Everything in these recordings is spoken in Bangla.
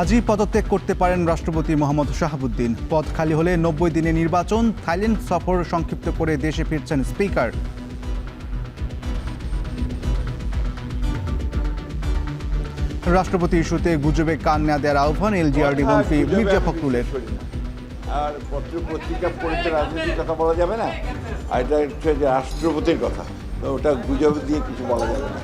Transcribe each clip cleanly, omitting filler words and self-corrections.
আজই পদত্যাগ করতে পারেন রাষ্ট্রপতি মোহাম্মদ শাহাবুদ্দিন। পদ খালি হলে 90 দিনে নির্বাচন। থাইল্যান্ড সফর সংক্ষিপ্ত করে দেশে ফিরছেন স্পিকার। রাষ্ট্রপতি ইস্যুতে গুজবে কান না দেওয়ার আহ্বান এলজিআরডি মন্ত্রী মির্জা ফখরুলের। আর পত্রিকা পড়তে রাজনীতির কথা বলা যাবে না, আর এটা হচ্ছে যে রাষ্ট্রপতির কথা, তো ওটা গুজব দিয়ে কিছু বলা যাবে না।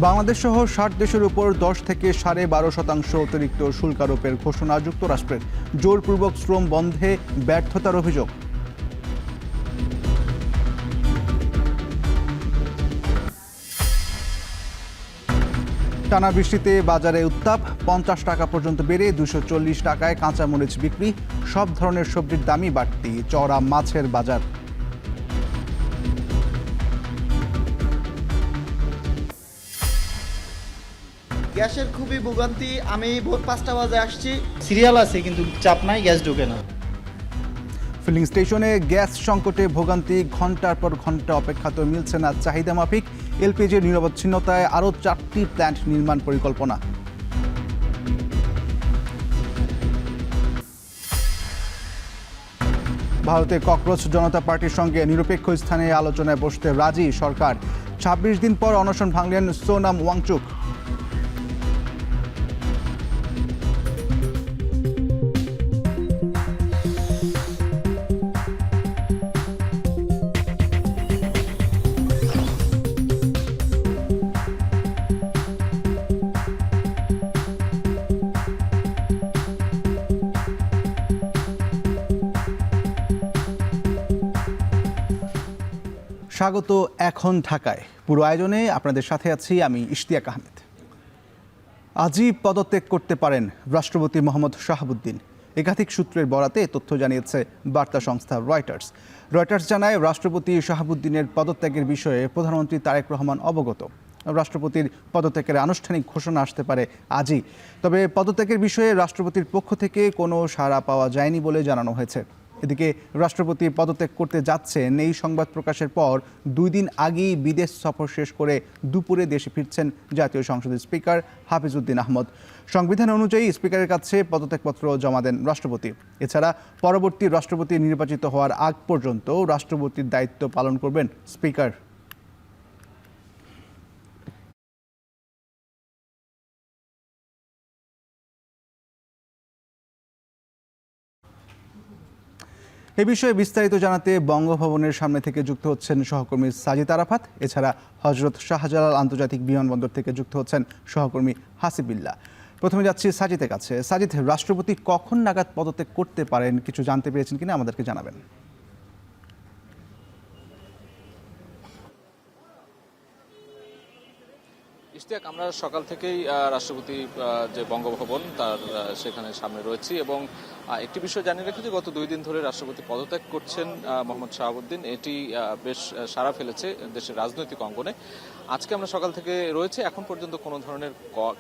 বাংলাদেশ সহ 60 দেশের উপর 10 থেকে 12.5% অতিরিক্ত শুল্ক আরোপের ঘোষণা যুক্তরাষ্ট্রের। জোরপূর্বক শ্রম বন্ধে ব্যর্থতার অভিযোগ। টানা বৃষ্টিতে বাজারে উত্তাপ। 50 টাকা পর্যন্ত বেড়ে 240 টাকায় কাঁচামরিচ বিক্রি। সব ধরনের সবজির দামই বাড়তি। চড়া মাছের বাজার। গ্যাসের খুবই ভোগান্তি। আমি ভোর 5টা বাজে আসছি, সিরিয়াল আছে কিন্তু চাপ নাই, গ্যাস ঢোকে না। ফিলিং স্টেশনে গ্যাস সংকটে ভোগান্তি। ঘন্টার পর ঘন্টা অপেক্ষাতেও মিলছে না চাহিদা মাফিক। এলপিজির নিরবচ্ছিন্নতায় আরও 4টি প্ল্যান্ট নির্মাণ পরিকল্পনা। ভারতে ককরোচ জনতা পার্টির সঙ্গে নিরপেক্ষ স্থানে আলোচনায় বসতে রাজি সরকার। 26 দিন পর অনশন ভাঙলেন সোনাম ওয়াংচুক। স্বাগত এখন ঢাকায়। পুরো আয়োজনে আপনাদের সাথে আছি আমি ইশতিয়াক আহমেদ। আজই পদত্যাগ করতে পারেন রাষ্ট্রপতি মোহাম্মদ শাহাবুদ্দিন। একাধিক সূত্রের বরাতে তথ্য জানিয়েছে বার্তা সংস্থা রয়টার্স। রয়টার্স জানায়, রাষ্ট্রপতি শাহাবুদ্দিনের পদত্যাগের বিষয়ে প্রধানমন্ত্রী তারেক রহমান অবগত। রাষ্ট্রপতির পদত্যাগের আনুষ্ঠানিক ঘোষণা আসতে পারে আজই। তবে পদত্যাগের বিষয়ে রাষ্ট্রপতির পক্ষ থেকে কোনো সাড়া পাওয়া যায়নি বলে জানানো হয়েছে। এদিকে রাষ্ট্রপতি পদত্যাগ করতে যাচ্ছেন এই সংবাদ প্রকাশের পর 2 দিন আগেই বিদেশ সফর শেষ করে দুপুরে দেশে ফিরছেন জাতীয় সংসদের স্পিকার হাফিজউদ্দিন আহমদ। সংবিধান অনুযায়ী স্পিকারের কাছে পদত্যাগপত্র জমা দেন রাষ্ট্রপতি। এছাড়া পরবর্তী রাষ্ট্রপতি নির্বাচিত হওয়ার আগ পর্যন্ত রাষ্ট্রপতির দায়িত্ব পালন করবেন স্পিকার। এ বিষয়ে বিস্তারিত জানাতে বঙ্গভবনের সামনে থেকে যুক্ত হচ্ছেন সহকর্মী সাজিদ আরাফাত। এছাড়া হজরত শাহজালাল আন্তর্জাতিক বিমানবন্দর থেকে যুক্ত হচ্ছেন সহকর্মী হাসিবিল্লাহ। প্রথমে যাচ্ছি সাজিদের কাছে। সাজিদ, রাষ্ট্রপতি কখন নাগাদ পদত্যাগ করতে পারেন কিছু জানতে পেরেছেন কিনা আমাদেরকে জানাবেন। ইশতিয়াক, আমরা সকাল থেকেই রাষ্ট্রপতি যে বঙ্গভবন তার সেখানে সামনে রয়েছি এবং একটি বিষয় জানিয়ে রেখেছি, গত 2 দিন ধরে রাষ্ট্রপতি পদত্যাগ করছেন মোহাম্মদ শাহাবুদ্দিন। এটি বেশ সাড়া ফেলেছে দেশের রাজনৈতিক অঙ্গনে। আজকে আমরা সকাল থেকে রয়েছে, এখন পর্যন্ত কোনো ধরনের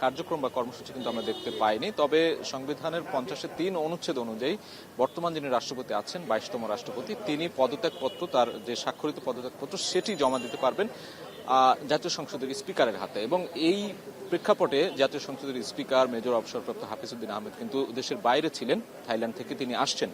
কার্যক্রম বা কর্মসূচি কিন্তু আমরা দেখতে পাইনি। তবে সংবিধানের 50-3 অনুচ্ছেদ অনুযায়ী বর্তমান যিনি রাষ্ট্রপতি আছেন, 22তম রাষ্ট্রপতি, তিনি পদত্যাগপত্র, তার যে স্বাক্ষরিত পদত্যাগপত্র সেটি জমা দিতে পারবেন জাতীয় সংসদের স্পিকারের হাতে। এবং এই প্রেক্ষাপটে জাতীয় সংসদের স্পিকার মেজর অবসরপ্রাপ্ত হাফিজউদ্দিন আহমেদ কিন্তু দেশের বাইরে ছিলেন, থাইল্যান্ড থেকে তিনি আসছেন।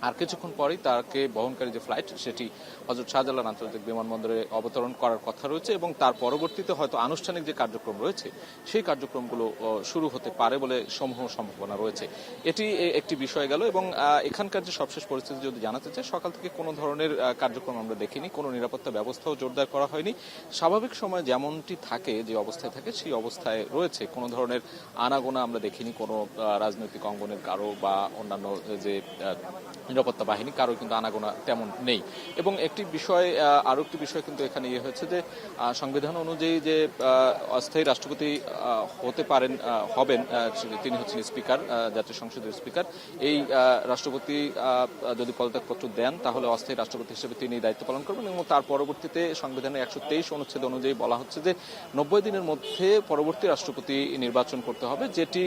আর কিছুক্ষণ পরেই তাকে বহনকারী যে ফ্লাইট সেটি হযরত শাহজালাল আন্তর্জাতিক বিমানবন্দরে অবতরণ করার কথা রয়েছে এবং তার পরবর্তীতে হয়তো আনুষ্ঠানিক যে কার্যক্রম রয়েছে সেই কার্যক্রমগুলো শুরু হতে পারে বলে সমূহ সম্ভাবনা রয়েছে। এটি একটি বিষয় গেল। এবং এখানকার যে সবশেষ পরিস্থিতি যদি জানাতে চাই, সকাল থেকে কোনো ধরনের কার্যক্রম আমরা দেখিনি, কোনো নিরাপত্তা ব্যবস্থাও জোরদার করা হয়নি। স্বাভাবিক সময় যেমনটি থাকে, যে অবস্থায় থাকে সেই অবস্থায় রয়েছে। কোনো ধরনের আনাগোনা আমরা দেখিনি কোনো রাজনৈতিক অঙ্গনের কারো বা অন্যান্য যে নিরাপত্তা বাহিনী কারো কিন্তু আনাগোনা তেমন নেই। এবং একটি বিষয়, আরো একটি বিষয় কিন্তু এখানে হয়েছে যে সংবিধান অনুযায়ী যে অস্থায়ী রাষ্ট্রপতি হতে পারেন, হবেন, তিনি হচ্ছেন স্পিকার, জাতীয় সংসদের স্পিকার। এই রাষ্ট্রপতি যদি পদত্যাগপত্র দেন তাহলে অস্থায়ী রাষ্ট্রপতি হিসেবে তিনি দায়িত্ব পালন করবেন এবং তার পরবর্তীতে সংবিধানের 123 অনুচ্ছেদ অনুযায়ী বলা হচ্ছে যে 90 দিনের মধ্যে পরবর্তী রাষ্ট্রপতি নির্বাচন করতে হবে, যেটি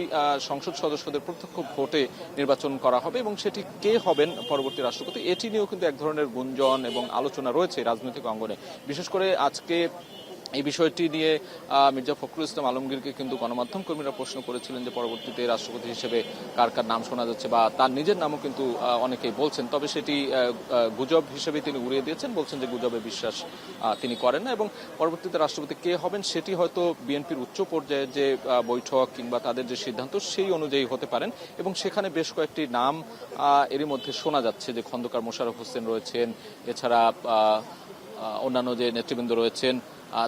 সংসদ সদস্যদের প্রত্যক্ষ ভোটে নির্বাচন করা হবে এবং সেটি কে হবেন পরবর্তী রাষ্ট্রপতি, এটি নিয়েও কিন্তু এক ধরনের গুঞ্জন এবং আলোচনা রয়েছে রাজনৈতিক অঙ্গনে। বিশেষ করে আজকে এই বিষয়টি নিয়ে মির্জা ফখরুল ইসলাম আলমগীরকে কিন্তু গণমাধ্যম কর্মীরা প্রশ্ন করেছিলেন যে পরবর্তীতে রাষ্ট্রপতি হিসেবে কার কার নাম শোনা যাচ্ছে বা তার নিজের নামও কিন্তু অনেকেই বলছেন, তবে সেটি গুজব হিসেবে তিনি উড়িয়ে দিয়েছেন, বলছেন যে গুজবে বিশ্বাস তিনি করেন না এবং পরবর্তীতে রাষ্ট্রপতি কে হবেন সেটি হয়তো বিএনপির উচ্চ পর্যায়ের যে বৈঠক কিংবা তাদের যে সিদ্ধান্ত সেই অনুযায়ী হতে পারেন এবং সেখানে বেশ কয়েকটি নাম এরই মধ্যে শোনা যাচ্ছে যে খন্দকার মোশাররফ হোসেন রয়েছেন, এছাড়া অন্যান্য যে নেতৃবৃন্দ রয়েছেন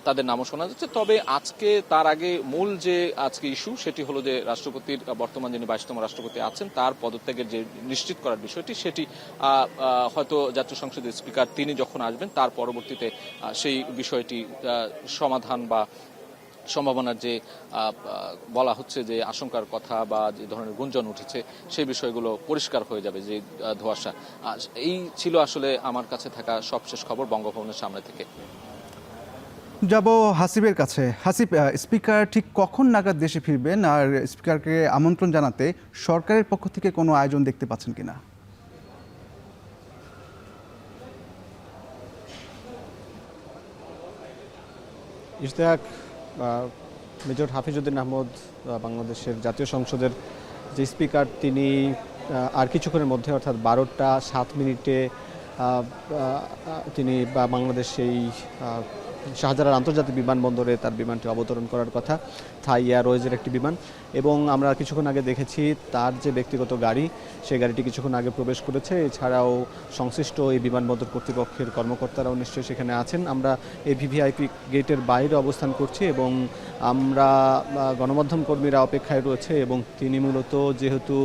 তাদের নামও শোনা যাচ্ছে। তবে আজকে তার আগে মূল যে আজকে ইস্যু সেটি হলো যে রাষ্ট্রপতির বর্তমান যিনি 22তম রাষ্ট্রপতি আছেন তার পদত্যাগের যে নিশ্চিত করার বিষয়টি, সেটি হয়তো জাতীয় সংসদের স্পিকার তিনি যখন আসবেন তার পরবর্তীতে সেই বিষয়টি সমাধান বা সম্ভাবনার যে বলা হচ্ছে যে আশঙ্কার কথা বা যে ধরনের গুঞ্জন উঠেছে সেই বিষয়গুলো পরিষ্কার হয়ে যাবে, যে ধোঁয়াশা। এই ছিল আসলে আমার কাছে থাকা সবশেষ খবর বঙ্গভবনের সামনে থেকে। যাব হাসিবের কাছে। হাসিব, স্পিকার ঠিক কখন নাগাদ দেশে ফিরবেন আর স্পিকারকে আমন্ত্রণ জানাতে সরকারের পক্ষ থেকে কোনো আয়োজন দেখতে পাচ্ছেন কিনা? ইশতিয়াক, মেজর হাফিজউদ্দিন আহমদ বাংলাদেশের জাতীয় সংসদের যে স্পিকার তিনি আর কিছুক্ষণের মধ্যে অর্থাৎ 12টা 7 মিনিটে তিনি বাংলাদেশ সেই শাহজালাল আন্তর্জাতিক বিমানবন্দরে তার বিমানটি অবতরণ করার কথা, থাই এয়ারওয়েজের একটি বিমান। এবং আমরা কিছুক্ষণ আগে দেখেছি তার যে ব্যক্তিগত গাড়ি সেই গাড়িটি কিছুক্ষণ আগে প্রবেশ করেছে। এছাড়াও সংশ্লিষ্ট এই বিমানবন্দর কর্তৃপক্ষের কর্মকর্তারাও নিশ্চয়ই সেখানে আছেন। আমরা এই ভিভিআইপি গেটের বাইরে অবস্থান করছি এবং আমরা গণমাধ্যম কর্মীরা অপেক্ষায় রয়েছে এবং তিনি মূলত যেহেতু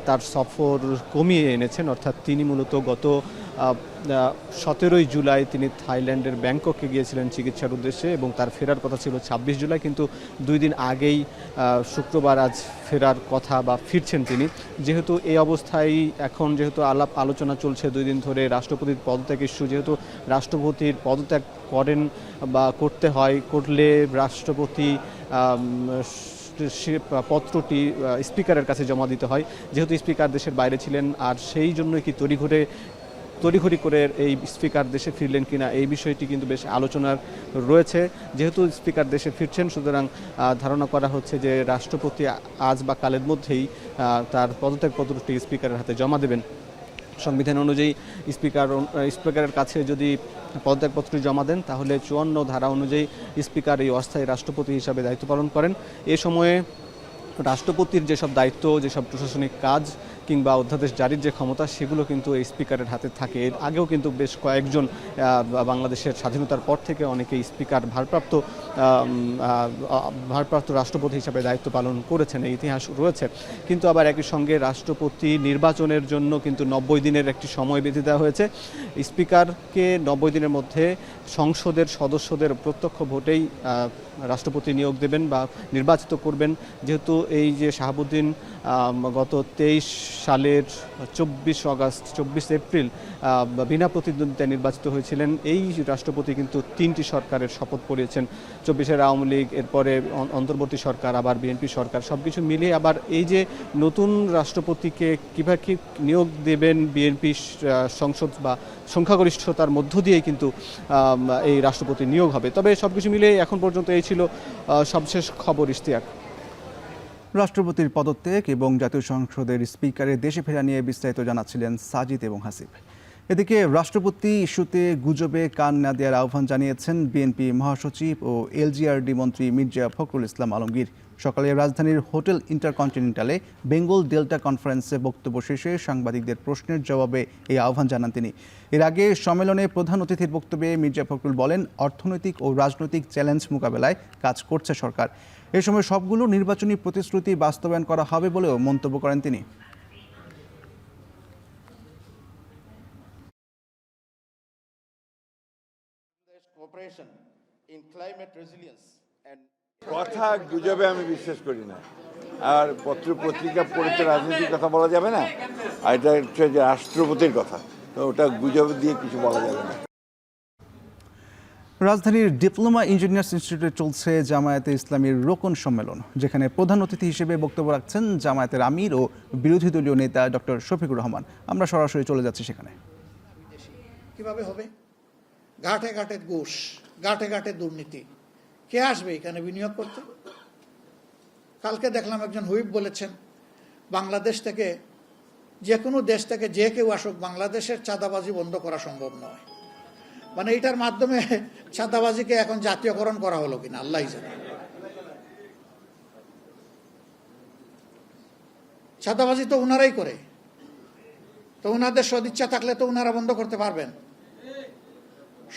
তার সফর কমিয়ে এনেছেন, অর্থাৎ তিনি মূলত গত 17ই জুলাই তিনি থাইল্যান্ডের ব্যাংককে গিয়েছিলেন চিকিৎসার উদ্দেশ্যে এবং তার ফেরার কথা ছিল 26 জুলাই, কিন্তু 2 দিন আগেই শুক্রবার আজ ফেরার কথা বা ফিরছেন তিনি। যেহেতু এই অবস্থায় এখন যেহেতু আলাপ আলোচনা চলছে 2 দিন ধরে রাষ্ট্রপতির পদত্যাগ ইস্যু, যেহেতু রাষ্ট্রপতির পদত্যাগ করেন বা করতে হয়, করলে রাষ্ট্রপতি পত্রটি স্পিকারের কাছে জমা দিতে হয়। যেহেতু স্পিকার দেশের বাইরে ছিলেন আর সেই জন্যই কি তড়িঘড়ি করে এই স্পিকার দেশে ফিরলেন কিনা এই বিষয়টি কিন্তু বেশ আলোচনার রয়েছে। যেহেতু স্পিকার দেশে ফিরছেন সুতরাং ধারণা করা হচ্ছে যে রাষ্ট্রপতি আজ বা কালের মধ্যেই তার পদত্যাগপত্রটি স্পিকারের হাতে জমা দেবেন। সংবিধান অনুযায়ী স্পিকারের কাছে যদি পদত্যাগপত্রটি জমা দেন তাহলে 54 ধারা অনুযায়ী স্পিকার এই অস্থায়ী রাষ্ট্রপতি হিসাবে দায়িত্ব পালন করেন। এ সময়ে রাষ্ট্রপতির যেসব দায়িত্ব, যেসব প্রশাসনিক কাজ কিংবা অধ্যাদেশ জারির যে ক্ষমতা সেগুলো কিন্তু এই স্পিকারের হাতে থাকে। এর আগেও কিন্তু বেশ কয়েকজন বাংলাদেশের স্বাধীনতার পর থেকে অনেকেই স্পিকার ভারপ্রাপ্ত রাষ্ট্রপতি হিসাবে দায়িত্ব পালন করেছেন, এই ইতিহাস রয়েছে। কিন্তু আবার একই সঙ্গে রাষ্ট্রপতি নির্বাচনের জন্য কিন্তু 90 দিনের একটি সময় বেঁধে দেওয়া হয়েছে। স্পিকারকে 90 দিনের মধ্যে সংসদের সদস্যদের প্রত্যক্ষ ভোটেই রাষ্ট্রপতি নিয়োগ দেবেন বা নির্বাচিত করবেন। যেহেতু এই যে শাহাবুদ্দিন গত 23 সালের 24 এপ্রিল বিনা প্রতিদ্বন্দ্বিতায় নির্বাচিত হয়েছিলেন, এই রাষ্ট্রপতি কিন্তু 3টি সরকারের শপথ পড়িয়েছেন। 24-এর আওয়ামী লীগ, এরপরে অন্তর্বর্তী সরকার, আবার বিএনপি সরকার, সব কিছু মিলিয়ে আবার এই যে নতুন রাষ্ট্রপতিকে কীভাবে নিয়োগ দেবেন বিএনপি সংসদ বা সংখ্যাগরিষ্ঠতার মধ্য দিয়েই কিন্তু এই রাষ্ট্রপতি নিয়োগ হবে। তবে সব কিছু মিলিয়ে এখন পর্যন্ত এই ছিল সবশেষ খবর। ইশতিয়াক, রাষ্ট্রপতির পদত্যাগ এবং জাতীয় সংসদের স্পিকারের দেশে ফেরা নিয়ে বিস্তারিত জানাচ্ছিলেন সাজিদ এবং হাসিব। এদিকে রাষ্ট্রপতি ইস্যুতে গুজবে কান না দেওয়ার আহ্বান জানিয়েছেন বিএনপি মহাসচিব ও এলজিআরডি মন্ত্রী মির্জা ফখরুল ইসলাম আলমগীর। সকালে রাজধানীর হোটেল ইন্টারকন্টিনেন্টালে বেঙ্গল ডেল্টা কনফারেন্সে বক্তব্য শেষে সাংবাদিকদের প্রশ্নের জবাবে এই আহ্বান জানান তিনি। এর আগে সম্মেলনে প্রধান অতিথির বক্তব্যে মির্জা ফখরুল বলেন, অর্থনৈতিক ও রাজনৈতিক চ্যালেঞ্জ মোকাবেলায় কাজ করছে সরকার। এ সময় সবগুলো নির্বাচনী প্রতিশ্রুতি বাস্তবায়ন করা হবে বলেও মন্তব্য করেন তিনি। কথা গুজবে আমি বিশ্বাস করি না, আর পত্র পত্রিকা পড়ে তো রাজনীতির কথা বলা যাবে না, আর এটা হচ্ছে যে রাষ্ট্রপতির কথা, তো ওটা গুজব দিয়ে কিছু বলা যাবে না। রাজধানীর ডিপ্লোমা ইঞ্জিনিয়ার্স ইনস্টিটিউটে চলছে জামায়াতে ইসলামীর রোকন সম্মেলন, যেখানে প্রধান অতিথি হিসেবে বক্তব্য রাখছেন জামায়াতের আমির ও বিরোধী দলীয় নেতা ডক্টর শফিকুর রহমান। আমরা সরাসরি চলে যাচ্ছি সেখানে। কিভাবে হবে? ঘাটে ঘাটে ঘুষ, ঘাটে ঘাটে দুর্নীতি, কে আসবে এখানে বিনিয়োগ করতে? কালকে দেখলাম একজন হুইপ বলেছেন বাংলাদেশ থেকে, যে কোনো দেশ থেকে যে কেউ আসুক, বাংলাদেশের চাঁদাবাজি বন্ধ করা সম্ভব নয়। মানে এটার মাধ্যমে চাঁদাবাজিকে এখন জাতীয়করণ করা হলো কিনা আল্লাহই জানে। চাঁদাবাজি তো ওনারাই করে, তো ওনাদের সদিচ্ছা থাকলে তো ওনারা বন্ধ করতে পারবেন,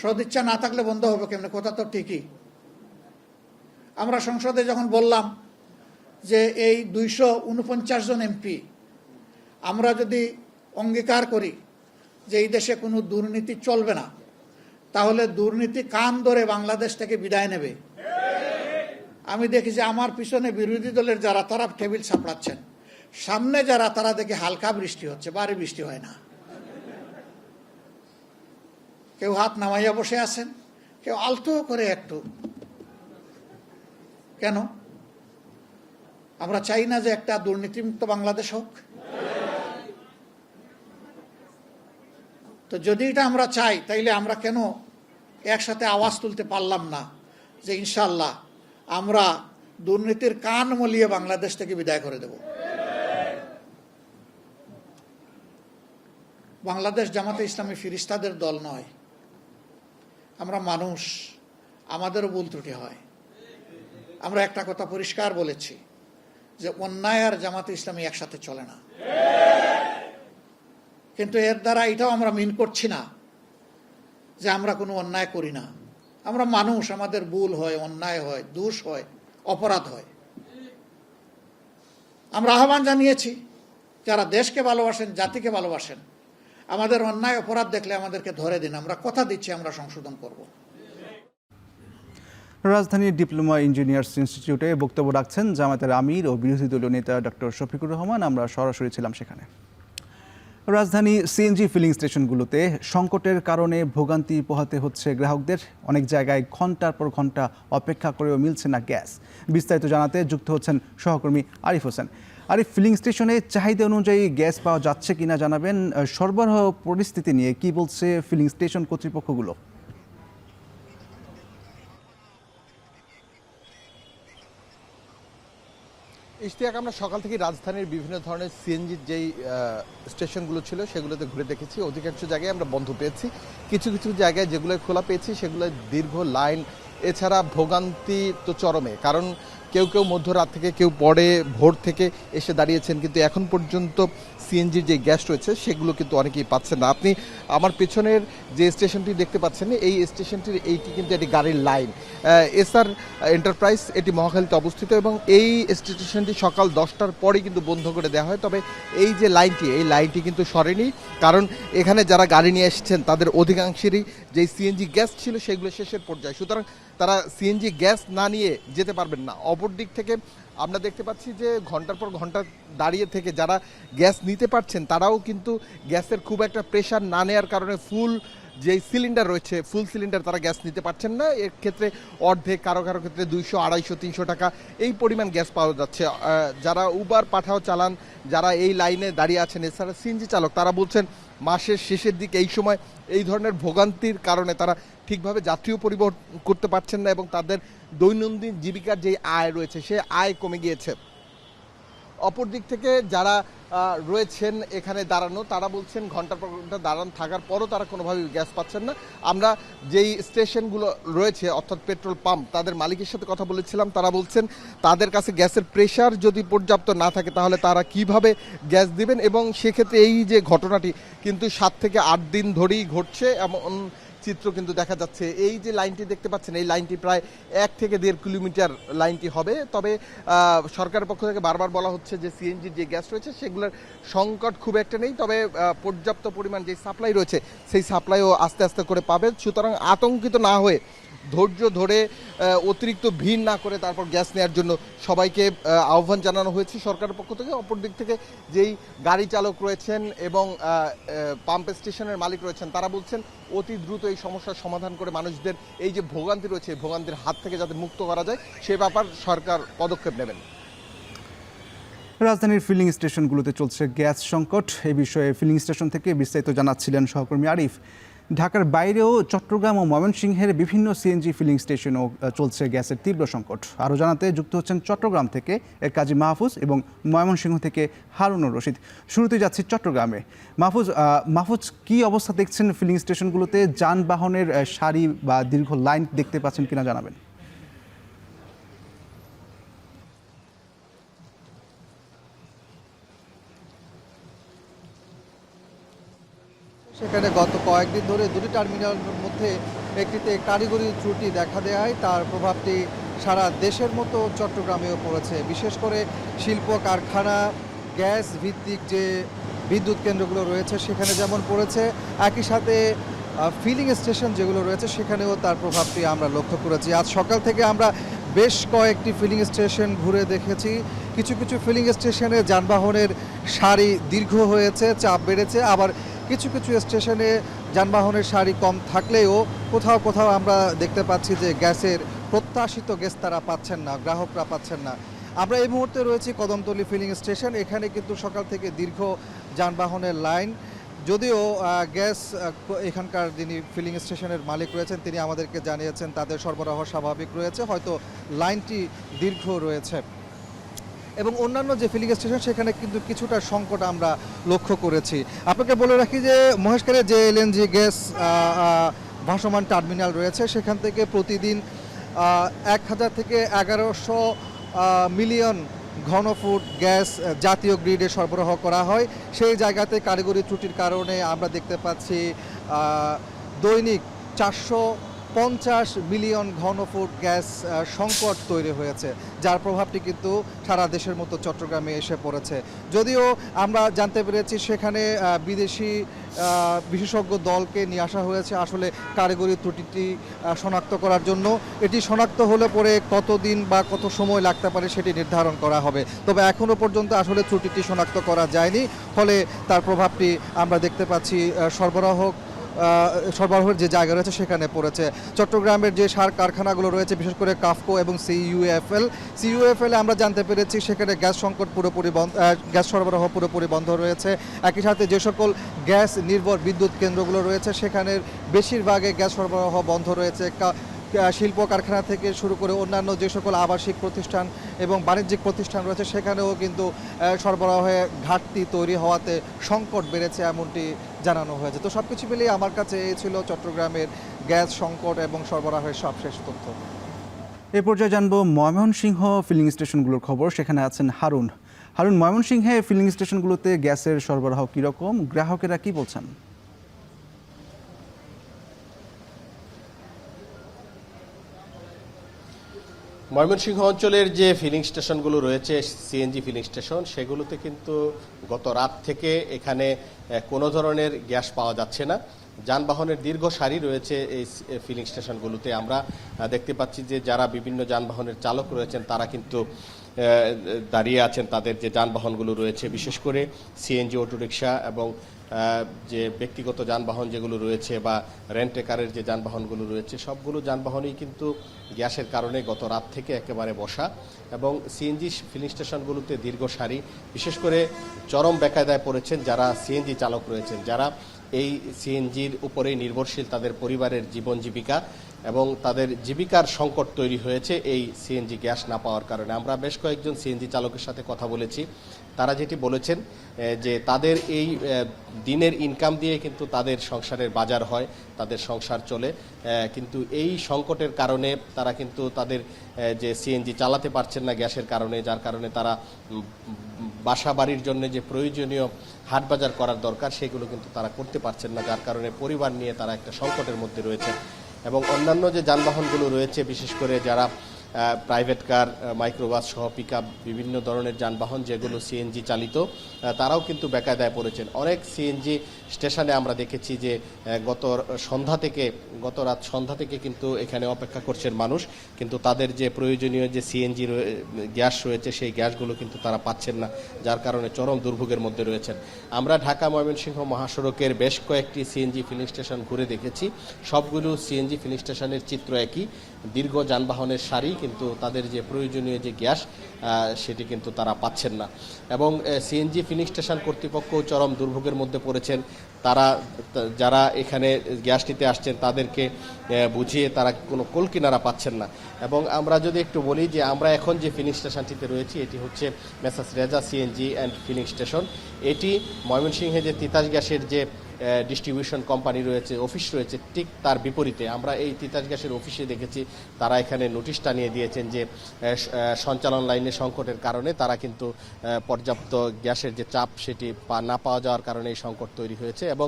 সদিচ্ছা না থাকলে বন্ধ হবে কেমনে? কথা তো ঠিকই। আমরা সংসদে যখন বললাম যে এই 249 জন এমপি আমরা যদি অঙ্গীকার করি যে এই দেশে কোনো দুর্নীতি চলবে না, তাহলে দুর্নীতি কান ধরে বাংলাদেশ থেকে বিদায় নেবে। আমি দেখি যে আমার পিছনে বিরোধী দলের যারা, তারা টেবিল সাপড়াচ্ছেন, সামনে যারা, তারা দেখে হালকা বৃষ্টি হচ্ছে, ভারী বৃষ্টি হয় না। কেউ হাত নামাইয়া বসে আছেন, কেউ আলতো করে একটু। কেন? আমরা চাই না যে একটা দুর্নীতিমুক্ত বাংলাদেশ হোক? তো যদি এটা আমরা চাই, তাইলে আমরা কেন একসাথে আওয়াজ তুলতে পারলাম না যে ইনশাল্লাহ আমরা দুর্নীতির কান মলিয়ে বাংলাদেশ থেকে বিদায় করে দেব? বাংলাদেশ জামাতে ইসলামী ফিরিস্তাদের দল নয়, আমরা মানুষ, আমাদেরও ভুল ত্রুটি হয়। আমরা একটা কথা পরিষ্কার বলেছি যে অন্যায় আর জামাতে ইসলামী একসাথে চলে না, কিন্তু এর দ্বারা এটাও আমরা মিন করছি না যে আমরা কোনো অন্যায় করি না। আমরা মানুষ, আমাদের ভুল হয়, অন্যায় হয়, দোষ হয়, অপরাধ হয়। আমরা আহ্বান জানিয়েছি যারা দেশকে ভালোবাসেন, জাতিকে ভালোবাসেন, আমাদের অন্যায় অপরাধ দেখলে আমাদেরকে ধরে দিন, আমরা কথা দিচ্ছি আমরা সংশোধন করব। রাজধানীর ডিপ্লোমা ইঞ্জিনিয়ার্স ইনস্টিটিউটে বক্তব্য রাখছেন জামায়াতের আমির ও বিরোধী দলীয় নেতা ডক্টর শফিকুর রহমান। আমরা সরাসরি ছিলাম সেখানে। রাজধানী সিএনজি ফিলিং স্টেশনগুলোতে সংকটের কারণে ভোগান্তি পোহাতে হচ্ছে গ্রাহকদের। অনেক জায়গায় ঘন্টার পর ঘন্টা অপেক্ষা করেও মিলছে না গ্যাস। বিস্তারিত জানাতে যুক্ত হচ্ছেন সহকর্মী আরিফ হোসেন। আরিফ, ফিলিং স্টেশনে চাহিদা অনুযায়ী গ্যাস পাওয়া যাচ্ছে কিনা জানাবেন। সরবরাহ পরিস্থিতি নিয়ে কি বলছে ফিলিং স্টেশন কর্তৃপক্ষগুলো? ইশতিয়াক, আমরা সকাল থেকে রাজধানীর বিভিন্ন ধরনের সিএনজির যেই স্টেশনগুলো ছিল সেগুলোতে ঘুরে দেখেছি। অধিকাংশ জায়গায় আমরা বন্ধ পেয়েছি, কিছু কিছু জায়গায় যেগুলো খোলা পেয়েছি সেগুলো দীর্ঘ লাইন। এছাড়া ভোগান্তি তো চরমে, কারণ কেউ কেউ মধ্যরাত থেকে, কেউ পরে ভোর থেকে এসে দাঁড়িয়েছেন, কিন্তু এখন পর্যন্ত সিএনজির যে গ্যাস রয়েছে সেগুলো কিন্তু অনেকেই পাচ্ছেন না। আপনি আমার পেছনের যে স্টেশনটি দেখতে পাচ্ছেন, এই স্টেশনটির এইটি কিন্তু একটি গাড়ির লাইন। এসআর এন্টারপ্রাইজ এটি মহাখালীতে অবস্থিত এবং এই স্টেশনটি সকাল 10টার পরেই কিন্তু বন্ধ করে দেওয়া হয়। তবে এই যে লাইনটি, এই লাইনটি কিন্তু সরেনি, কারণ এখানে যারা গাড়ি নিয়ে এসেছেন তাদের অধিকাংশেরই যেই সিএনজি গ্যাস ছিল সেগুলো শেষের পর্যায়ে, সুতরাং তারা সিএনজি গ্যাস না নিয়ে যেতে পারবেন না। অপর দিক থেকে আমরা দেখতে পাচ্ছি যে ঘন্টার পর ঘন্টা দাঁড়িয়ে থেকে যারা গ্যাস নিতে পারছেন তারাও কিন্তু গ্যাসের খুব একটা প্রেশার না নেওয়ার কারণে ফুল যেই সিলিন্ডার রয়েছে, ফুল সিলিন্ডার তারা গ্যাস নিতে পারছেন না। এর ক্ষেত্রে অর্ধেক, কারো কারো ক্ষেত্রে 200, 250, 300 টাকা এই পরিমাণ গ্যাস পাওয়া যাচ্ছে। যারা উবার পাঠাও চালান, যারা এই লাইনে দাঁড়িয়ে আছেন, এছাড়া সিএনজি চালক, তারা বলছেন মাসের শেষের দিকে এই সময় এই ধরনের ভোগান্তির কারণে তারা ঠিকভাবে যাত্রীও পরিবহন করতে পারছেন না এবং তাদের দৈনন্দিন জীবিকার যে আয় রয়েছে সে আয় কমে গিয়েছে। অপর দিক থেকে যারা রয়েছেন এখানে দাঁড়ানো, তারা বলছেন ঘন্টার পর ঘন্টা দাঁড়ানো থাকার পরও তারা কোনোভাবেই গ্যাস পাচ্ছেন না। আমরা যেই স্টেশনগুলো রয়েছে অর্থাৎ পেট্রোল পাম্প, তাদের মালিকের সাথে কথা বলেছিলাম, তারা বলছেন তাদের কাছে গ্যাসের প্রেশার যদি পর্যাপ্ত না থাকে তাহলে তারা কিভাবে গ্যাস দিবেন, এবং সেক্ষেত্রে এই যে ঘটনাটি কিন্তু 7 থেকে 8 দিন ধরেই ঘটছে এমন চিত্র কিন্তু দেখা যাচ্ছে। এই যে লাইনটি দেখতে পাচ্ছেন, এই লাইনটি প্রায় 1 থেকে 1.5 কিলোমিটার লাইনটি হবে। তবে সরকারের পক্ষ থেকে বারবার বলা হচ্ছে যে সিএনজির যে গ্যাস রয়েছে সেগুলোর সংকট খুব একটা নেই, তবে পর্যাপ্ত পরিমাণ যে সাপ্লাই রয়েছে সেই সাপ্লাইও আস্তে আস্তে করে পাবে। সুতরাং আতঙ্কিত না হয়ে, ধৈর্য ধরে, অতিরিক্ত ভিড় না করে তারপর গ্যাস নেওয়ার জন্য সবাইকে আহ্বান জানানো হয়েছে সরকারের পক্ষ থেকে। অপর দিক থেকে যেই গাড়ি চালক রয়েছেন এবং পাম্প স্টেশনের মালিক রয়েছেন তারা বলছেন অতি দ্রুত এই সমস্যার সমাধান করে মানুষদের এই যে ভোগান্তি রয়েছে এই ভোগান্তির হাত থেকে যাতে মুক্ত করা যায় সে ব্যাপার সরকার পদক্ষেপ নেবেন। রাজধানীর ফিলিং স্টেশনগুলোতে চলছে গ্যাস সংকট। এই বিষয়ে ফিলিং স্টেশন থেকে বিস্তারিত জানাচ্ছিলেন সহকর্মী আরিফ। ঢাকার বাইরেও চট্টগ্রাম ও ময়মনসিংহের বিভিন্ন সিএনজি ফিলিং স্টেশনও চলছে গ্যাসের তীব্র সংকট। আরও জানাতে যুক্ত হচ্ছেন চট্টগ্রাম থেকে কাজী মাহফুজ এবং ময়মনসিংহ থেকে হারুনুর রশিদ। শুরুতে যাচ্ছি চট্টগ্রামে। মাহফুজ, কি অবস্থা দেখছেন ফিলিং স্টেশনগুলোতে? যানবাহনের সারি বা দীর্ঘ লাইন দেখতে পাচ্ছেন কিনা জানাবেন। সেখানে গত কয়েকদিন ধরে দুটি টার্মিনালের মধ্যে একটিতে কারিগরি ত্রুটি দেখা দেয়, তার প্রভাবটি সারা দেশের মতো চট্টগ্রামেও পড়েছে। বিশেষ করে শিল্প কারখানা, গ্যাস ভিত্তিক যে বিদ্যুৎ কেন্দ্রগুলো রয়েছে সেখানে যেমন পড়েছে, একই সাথে ফিলিং স্টেশন যেগুলো রয়েছে সেখানেও তার প্রভাবটি আমরা লক্ষ্য করেছি। আজ সকাল থেকে আমরা বেশ কয়েকটি ফিলিং স্টেশন ঘুরে দেখেছি। কিছু কিছু ফিলিং স্টেশনে যানবাহনের সারি দীর্ঘ হয়েছে, চাপ বেড়েছে, আবার কিছু কিছু স্টেশনে যানবাহনের সারি কম থাকলেও কোথাও কোথাও আমরা দেখতে পাচ্ছি যে গ্যাসের প্রত্যাশিত গ্যাস তারা পাচ্ছেন না, গ্রাহকরা পাচ্ছেন না। আমরা এই মুহূর্তে রয়েছি কদমতলী ফিলিং স্টেশন। এখানে কিন্তু সকাল থেকে দীর্ঘ যানবাহনের লাইন। যদিও গ্যাস এখানকার যিনি ফিলিং স্টেশনের মালিক রয়েছেন তিনি আমাদেরকে জানিয়েছেন তাদের সরবরাহ স্বাভাবিক রয়েছে, হয়তো লাইনটি দীর্ঘ রয়েছে। এবং অন্যান্য যে ফিলিং স্টেশন সেখানে কিন্তু কিছুটা সংকট আমরা লক্ষ্য করেছি। আপনাকে বলে রাখি যে মহেশখালীর যে এলএনজি গ্যাস ভাসমান টার্মিনাল রয়েছে সেখান থেকে প্রতিদিন 1000 থেকে 1100 মিলিয়ন ঘনফুট গ্যাস জাতীয় গ্রিডে সরবরাহ করা হয়। সেই জায়গাতে কারিগরি ত্রুটির কারণে আমরা দেখতে পাচ্ছি দৈনিক 450 মিলিয়ন ঘনফুট গ্যাস সংকট তৈরি হয়েছে, যার প্রভাবটি কিন্তু সারা দেশের মতো চট্টগ্রামে এসে পড়েছে। যদিও আমরা জানতে পেরেছি সেখানে বিদেশি বিশেষজ্ঞ দলকে নিয়ে আসা হয়েছে আসলে কারিগরি ত্রুটিটি শনাক্ত করার জন্য। এটি শনাক্ত হলে পরে কতদিন বা কত সময় লাগতে পারে সেটি নির্ধারণ করা হবে। তবে এখনও পর্যন্ত আসলে ত্রুটিটি শনাক্ত করা যায়নি, ফলে তার প্রভাবটি আমরা দেখতে পাচ্ছি সরবরাহের যে জায়গা রয়েছে সেখানে পড়েছে। চট্টগ্রামের যে সার কারখানাগুলো রয়েছে বিশেষ করে কাফকো এবং সিইউএফএল আমরা জানতে পেরেছি সেখানে গ্যাস সংকট গ্যাস সরবরাহ পুরোপুরি বন্ধ রয়েছে। একই সাথে যে সকল গ্যাস নির্ভর বিদ্যুৎ কেন্দ্রগুলো রয়েছে সেখানের বেশিরভাগে গ্যাস সরবরাহ বন্ধ রয়েছে। শিল্প কারখানা থেকে শুরু করে অন্যান্য যে সকল আবাসিক প্রতিষ্ঠান এবং বাণিজ্যিক প্রতিষ্ঠান রয়েছে সেখানেও কিন্তু সরবরাহে ঘাটতি তৈরি হওয়াতে সংকট বেড়েছে এমনটি জানানো হয়েছে। তো সব কিছু মিলিয়ে আমার কাছে এই ছিল চট্টগ্রামের গ্যাস সংকট এবং সরবরাহের সবশেষ তথ্য। এ পর্যায়ে জানবো ময়মনসিংহ ফিলিং স্টেশনগুলোর খবর। সেখানে আছেন হারুন। ময়মনসিংহে ফিলিং স্টেশনগুলোতে গ্যাসের সরবরাহ কীরকম, গ্রাহকেরা কি বলছেন? ময়মনসিংহ অঞ্চলের যে ফিলিং স্টেশনগুলো রয়েছে সিএনজি ফিলিং স্টেশন, সেগুলোতে কিন্তু গত রাত থেকে এখানে কোনো ধরনের গ্যাস পাওয়া যাচ্ছে না। যানবাহনের দীর্ঘ সারি রয়েছে এই ফিলিং স্টেশনগুলোতে। আমরা দেখতে পাচ্ছি যে যারা বিভিন্ন যানবাহনের চালক রয়েছেন তারা কিন্তু দাঁড়িয়ে আছেন, তাদের যে যানবাহনগুলো রয়েছে বিশেষ করে সিএনজি অটোরিকশা এবং যে ব্যক্তিগত যানবাহন যেগুলো রয়েছে বা রেন্টেকারের যে যানবাহনগুলো রয়েছে সবগুলো যানবাহনই কিন্তু গ্যাসের কারণে গত রাত থেকে একেবারে বসা। এবং সিএনজি ফিলিং স্টেশনগুলোতে দীর্ঘ সারি, বিশেষ করে চরম বেকায়দায় পড়েছেন যারা সিএনজি চালক রয়েছেন, যারা এই সিএনজির উপরেই নির্ভরশীল, তাদের পরিবারের জীবন জীবিকা এবং তাদের জীবিকার সংকট তৈরি হয়েছে এই সিএনজি গ্যাস না পাওয়ার কারণে। আমরা বেশ কয়েকজন সিএনজি চালকের সাথে কথা বলেছি, তারা যেটি বলেছেন যে তাদের এই দিনের ইনকাম দিয়ে কিন্তু তাদের সংসারের বাজার হয়, তাদের সংসার চলে, কিন্তু এই সংকটের কারণে তারা কিন্তু তাদের যে সিএনজি চালাতে পারছেন না গ্যাসের কারণে, যার কারণে তারা বাসা বাড়ির জন্য যে প্রয়োজনীয় হাট বাজার করার দরকার সেগুলো কিন্তু তারা করতে পারছেন না, যার কারণে পরিবার নিয়ে তারা একটা সংকটের মধ্যে রয়েছে। এবং অন্যান্য যে যানবাহনগুলো রয়েছে বিশেষ করে যারা প্রাইভেট কার, মাইক্রোবাস সহ পিকআপ, বিভিন্ন ধরনের যানবাহন যেগুলো সিএনজি চালিত, তারাও কিন্তু বেকায়দায় পড়েছেন। অনেক সিএনজি স্টেশনে আমরা দেখেছি যে গত রাত সন্ধ্যা থেকে কিন্তু এখানে অপেক্ষা করছেন মানুষ, কিন্তু তাদের যে প্রয়োজনীয় যে সিএনজি গ্যাস রয়েছে সেই গ্যাসগুলো কিন্তু তারা পাচ্ছেন না, যার কারণে চরম দুর্ভোগের মধ্যে রয়েছেন। আমরা ঢাকা ময়মনসিংহ মহাসড়কের বেশ কয়েকটি সিএনজি ফিলিং স্টেশন ঘুরে দেখেছি, সবগুলো সিএনজি ফিলিং স্টেশনের চিত্র একই, দীর্ঘ যানবাহনের সারি, কিন্তু তাদের যে প্রয়োজনীয় যে গ্যাস সেটি কিন্তু তারা পাচ্ছেন না। এবং সিএনজি ফিলিং স্টেশন কর্তৃপক্ষ চরম দুর্ভোগের মধ্যে পড়েছেন। তারা যারা এখানে গ্যাস নিতে আসছেন তাদেরকে বুঝিয়ে তারা কোনো কুল কিনারা পাচ্ছেন না। এবং আমরা যদি একটু বলি যে আমরা এখন যে ফিলিং স্টেশনটিতে রয়েছি এটি হচ্ছে messrs Reza CNG and filling station. এটি ময়মনসিংহে যে তিতাস গ্যাসের যে ডিস্ট্রিবিউশন কোম্পানি রয়েছে, অফিস রয়েছে, ঠিক তার বিপরীতে আমরা এই তিতাস গ্যাসের অফিসে দেখেছি তারা এখানে নোটিশ টানিয়ে দিয়েছেন যে সঞ্চালন লাইনের সংকটের কারণে তারা কিন্তু পর্যাপ্ত গ্যাসের যে চাপ সেটি না পাওয়া যাওয়ার কারণে এই সংকট তৈরি হয়েছে। এবং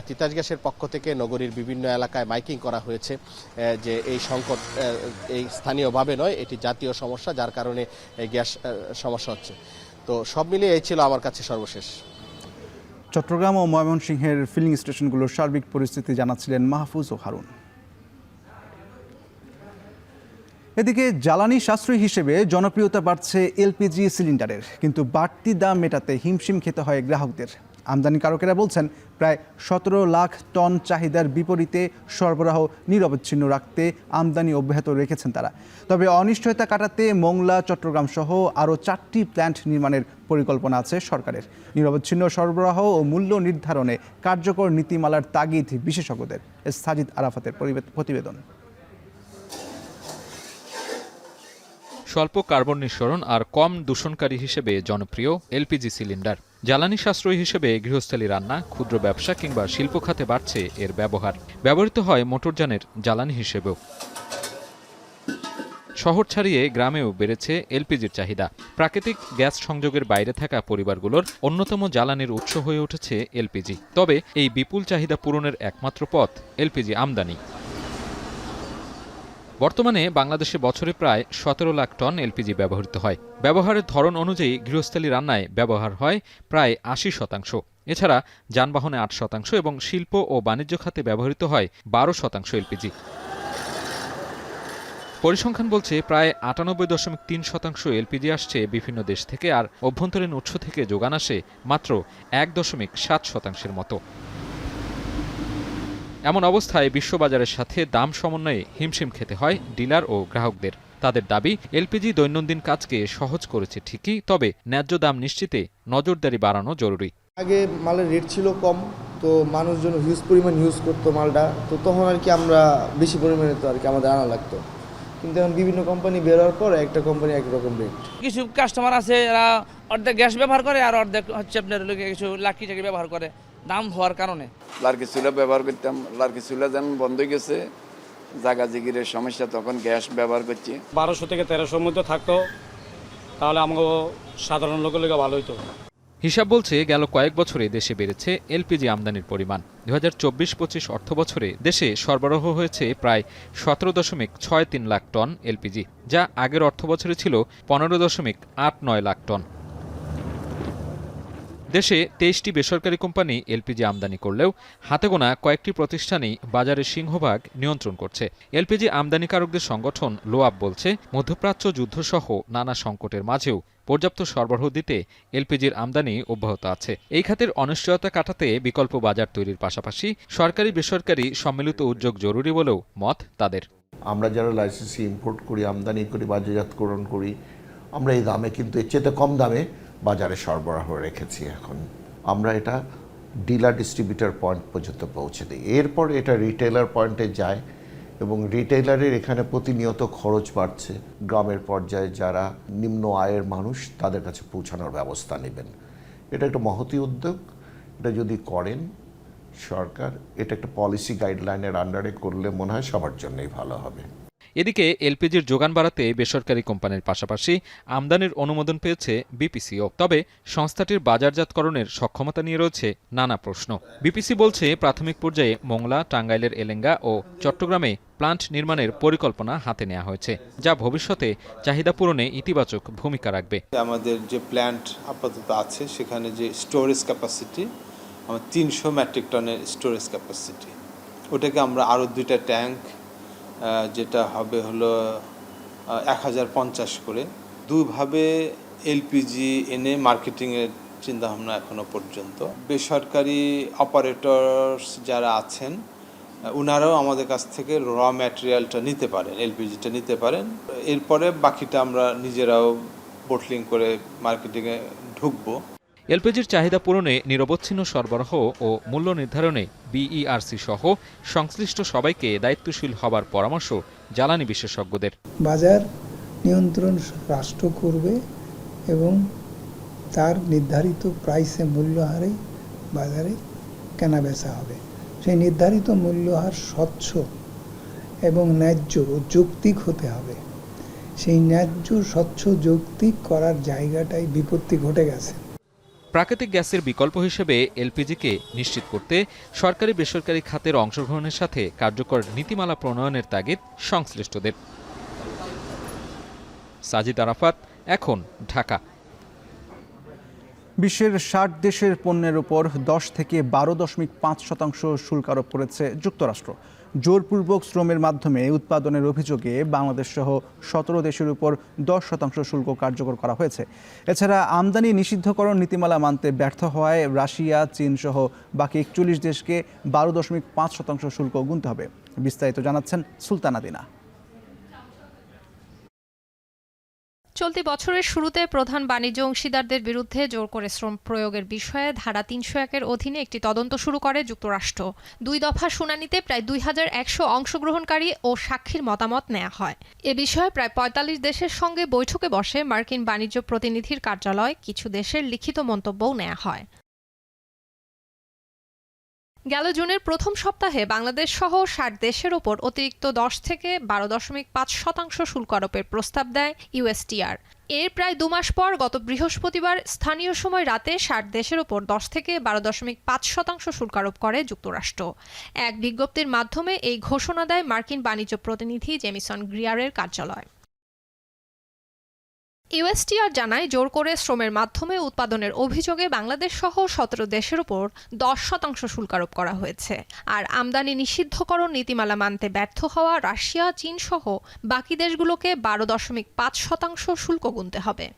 তিতাস গ্যাসের পক্ষ থেকে নগরীর বিভিন্ন এলাকায় মাইকিং করা হয়েছে যে এই সংকট এই স্থানীয়ভাবে নয়, এটি জাতীয় সমস্যা, যার কারণে এই গ্যাস সমস্যা হচ্ছে। তো সব মিলিয়ে এই ছিল আমার কাছে সর্বশেষ। চট্টগ্রাম ও ময়মনসিংহের ফিলিং স্টেশনগুলোর সার্বিক পরিস্থিতি জানাচ্ছিলেন মাহফুজ ও হারুন। এদিকে জ্বালানি সাশ্রয়ী হিসেবে জনপ্রিয়তা বাড়ছে এলপিজি সিলিন্ডারের, কিন্তু বাড়তি দাম মেটাতে হিমশিম খেতে হয় গ্রাহকদের। আমদানিকারকেরা বলছেন প্রায় 17 লাখ টন চাহিদার বিপরীতে সরবরাহ নিরবচ্ছিন্ন রাখতে আমদানি অব্যাহত রেখেছেন তারা। তবে অনিশ্চয়তা কাটাতে মোংলা, চট্টগ্রাম সহ আরও 4টি প্ল্যান্ট নির্মাণের পরিকল্পনা আছে সরকারের। নিরবচ্ছিন্ন সরবরাহ ও মূল্য নির্ধারণে কার্যকর নীতিমালার তাগিদ বিশেষজ্ঞদের। সাজিদ আরাফাতের প্রতিবেদন। স্বল্প কার্বন নিঃসরণ আর কম দূষণকারী হিসেবে জনপ্রিয় এলপিজি সিলিন্ডার। জ্বালানি সাশ্রয়ী হিসেবে গৃহস্থালী রান্না, ক্ষুদ্র ব্যবসা কিংবা শিল্প খাতে বাড়ছে এর ব্যবহার। ব্যবহৃত হয় মোটরযানের জ্বালানি হিসেবেও। শহর ছাড়িয়ে গ্রামেও বেড়েছে এলপিজির চাহিদা। প্রাকৃতিক গ্যাস সংযোগের বাইরে থাকা পরিবারগুলোর অন্যতম জ্বালানির উৎস হয়ে উঠেছে এলপিজি। তবে এই বিপুল চাহিদা পূরণের একমাত্র পথ এলপিজি আমদানি। বর্তমানে বাংলাদেশে বছরে প্রায় 17 লাখ টন এলপিজি ব্যবহৃত হয়। ব্যবহারের ধরন অনুযায়ী গৃহস্থালী রান্নায় ব্যবহার হয় প্রায় 80%। এছাড়া যানবাহনে 8% এবং শিল্প ও বাণিজ্য খাতে ব্যবহৃত হয় 12% এলপিজি। পরিসংখ্যান বলছে প্রায় 98.3% এলপিজি আসছে বিভিন্ন দেশ থেকে, আর অভ্যন্তরীণ উৎস থেকে যোগান আসে মাত্র 1.7% মতো। এমন অবস্থায় বিশ্ববাজারের সাথে দাম সমন্বয়ে হিমশিম খেতে হয় ডিলার ও গ্রাহকদের। তাদের দাবি, এলপিজি দৈনন্দিন কাজকে সহজ করেছে ঠিকই, তবে ন্যায্য দাম নিশ্চিতে নজরদারি বাড়ানো জরুরি। আগে মালের রেট ছিল কম, তো মানুষজন হিউজ পরিমাণ ইউজ করতো মালটা, তো তখন আর কি আমরা বেশি পরিমাণে তো আর কি আমাদের আনা লাগতো। কিন্তু এখন বিভিন্ন কোম্পানি বের হওয়ার পর একটা কোম্পানি একরকম রেট। কিছু কাস্টমার আছে এরা অর্ধেক গ্যাস ব্যবহার করে আর অর্ধেক হচ্ছে আপনার কিছু লাকি চাকি ব্যবহার করে দাম হওয়ার কারণে। লার্কি চুলা ব্যবহার করতাম, লার্কি চুলা যেমন বন্ধ হয়ে গেছে, জায়গা জিগিরের সমস্যা, তখন গ্যাস ব্যবহার করছি। 1200 থেকে 1300 মধ্যে থাকতো, তাহলে আমাকে সাধারণ লোকের লেগে ভালো হইতো। হিসাব বলছে গেল কয়েক বছরে দেশে বেড়েছে এলপিজি আমদানির পরিমাণ। 2024-25 অর্থ বছরে দেশে সরবরাহ হয়েছে প্রায় 17.63 লাখ টন এলপিজি, যা আগের অর্থ বছরে ছিল 15.89 লাখ টন। দেশে 23টি বেসরকারি কোম্পানি এলপিজি আমদানি করলেও হাতে গোনা কয়েকটি প্রতিষ্ঠানই বাজারের সিংহভাগ নিয়ন্ত্রণ করছে। এলপিজি আমদানিকারকদের সংগঠন লোয়াব বলছে, মধ্যপ্রাচ্য যুদ্ধসহ নানা সংকটের মাঝেও পর্যাপ্ত সরবরাহ দিতে এলপিজির আমদানি অব্যাহত আছে। এই খাতের অনিশ্চয়তা কাটাতে বিকল্প বাজার তৈরির পাশাপাশি সরকারি বেসরকারি সম্মিলিত উদ্যোগ জরুরি বলেও মত তাদের। আমরা যারা লাইসেন্সি ইম্পোর্ট করি, আমদানি করি, বাজারজাতকরণ করি, আমরা এই দামে কিন্তু এর চেয়ে কম দামে বাজারে সরবরাহ রেখেছি। এখন আমরা এটা ডিলার ডিস্ট্রিবিউটর পয়েন্ট পর্যন্ত পৌঁছে দিই, এরপর এটা রিটেলার পয়েন্টে যায় এবং রিটেলারের এখানে প্রতিনিয়ত খরচ বাড়ছে। গ্রামের পর্যায়ে যারা নিম্ন আয়ের মানুষ তাদের কাছে পৌঁছানোর ব্যবস্থা নেবেন। এটা একটা মহতী উদ্যোগ। এটা যদি করেন সরকার, এটা একটা পলিসি গাইডলাইনের আন্ডারে করলে মনে হয় সবার জন্যই ভালো হবে। এদিকে এলপিজির যোগান বাড়াতে বেসরকারি কোম্পানির পাশাপাশি আমদানির অনুমোদন পেয়েছে বিপিসিও। তবে সংস্থাটির বাজারজাতকরণের সক্ষমতা নিয়ে রয়েছে নানা প্রশ্ন। বিপিসি বলছে, প্রাথমিক পর্যায়ে মোংলা, টাঙ্গাইলের এলেঙ্গা ও চট্টগ্রামে প্লান্ট নির্মাণের পরিকল্পনা হাতে নেওয়া হয়েছে, যা ভবিষ্যতে চাহিদা পূরণে ইতিবাচক ভূমিকা রাখবে। আমাদের যে প্ল্যান্ট আপাতত আছে সেখানে যে স্টোরেজ ক্যাপাসিটি, আমার 300 মেট্রিক টনের স্টোরেজ ক্যাপাসিটি, ওটাকে আমরা আরও 2টা ট্যাঙ্ক, যেটা হবে হলো 1050 করে, দুভাবে এলপিজি এনে মার্কেটিংয়ের চিন্তাভাবনা এখনো পর্যন্ত। বেসরকারি অপারেটরস যারা আছেন ওনারাও আমাদের কাছ থেকে র ম্যাটেরিয়ালটা নিতে পারেন, এলপিজিটা নিতে পারেন। এরপরে বাকিটা আমরা নিজেরাও বোটলিং করে মার্কেটিংয়ে ঢুকবো। এলপিজির চাহিদা পূরণে নিরবচ্ছিন্ন সরবরাহ ও মূল্য নির্ধারণে বিইআরসি সহ সংশ্লিষ্ট সবাইকে দায়িত্বশীল হবার পরামর্শ জ্বালানি বিশেষজ্ঞদের। বাজার নিয়ন্ত্রণ রাষ্ট্র করবে এবং তার নির্ধারিত প্রাইসে মূল্যহারে বাজারে কেনাবেচা হবে। সেই নির্ধারিত মূল্যহার স্বচ্ছ এবং ন্যায্য ও যৌক্তিক হতে হবে। সেই ন্যায্য স্বচ্ছ যৌক্তিক করার জায়গাটাই বিপত্তি ঘটে গেছে। প্রাকৃতিক গ্যাসের বিকল্প হিসেবে এলপিজিকে নিশ্চিত করতে সরকারি বেসরকারি খাতের অংশগ্রহণের সাথে কার্যকর নীতিমালা প্রণয়নের তাগিদ সংশ্লিষ্টদের। সাজিদ আরাফাত, এখন ঢাকা। বিশ্বের ৬০ দেশের পণ্যের উপর ১০ থেকে ১২.৫% শুল্ক আরোপ করেছে যুক্তরাষ্ট্র। জোরপূর্বক শ্রমের মাধ্যমে উৎপাদনের অভিযোগে বাংলাদেশ সহ ১৭ দেশের উপর 10% শুল্ক কার্যকর করা হয়েছে। এছাড়া আমদানি নিষিদ্ধকরণ নীতিমালা মানতে ব্যর্থ হওয়ায় রাশিয়া, চীন সহ বাকি ৪১ দেশকে ১২.৫% শুল্ক গুনতে হবে। বিস্তারিত জানাচ্ছেন সুলতানা দিনা। চলতি বছরের শুরুতে প্রধান বাণিজ্য অংশীদারদের বিরুদ্ধে জোর করে শ্রম প্রয়োগের বিষয়ে ধারা ৩০১-এর অধীনে একটি তদন্ত শুরু করে যুক্তরাষ্ট্র। ২ দফা শুনানিতে প্রায় ২,১০০ অংশগ্রহণকারী ও সাক্ষীর মতামত নেওয়া হয়। এ বিষয়ে প্রায় ৪৫ দেশের সঙ্গে বৈঠকে বসে মার্কিন বাণিজ্য প্রতিনিধির কার্যালয়। কিছু দেশের লিখিত মন্তব্যও নেওয়া হয়। গেল জুনের প্রথম সপ্তাহে বাংলাদেশ সহ ৬০ দেশের ওপর অতিরিক্ত ১০ থেকে ১২.৫% শুল্ক আরোপের প্রস্তাব দেয় ইউএসটিআর। এর প্রায় ২ মাস পর গত বৃহস্পতিবার স্থানীয় সময় রাতে ৬০ দেশের ওপর ১০ থেকে ১২.৫% শুল্ক আরোপ করে যুক্তরাষ্ট্র। এক বিজ্ঞপ্তির মাধ্যমে এই ঘোষণা দেয় মার্কিন বাণিজ্য প্রতিনিধি জেমিসন গ্রিয়ারের কার্যালয়। ইউএসটিআর জানায়, জোর করে শ্রমের মাধ্যমে উৎপাদনের অভিযোগে বাংলাদেশ সহ ১৭ দেশের উপর 10% শুল্ক আরোপ করা হয়েছে। আর আমদানি নিষিদ্ধকরণ নীতিমালা মানতে ব্যর্থ হওয়া রাশিয়া, চীন সহ বাকি দেশগুলোকে 12.5% শুল্ক গুনতে হবে।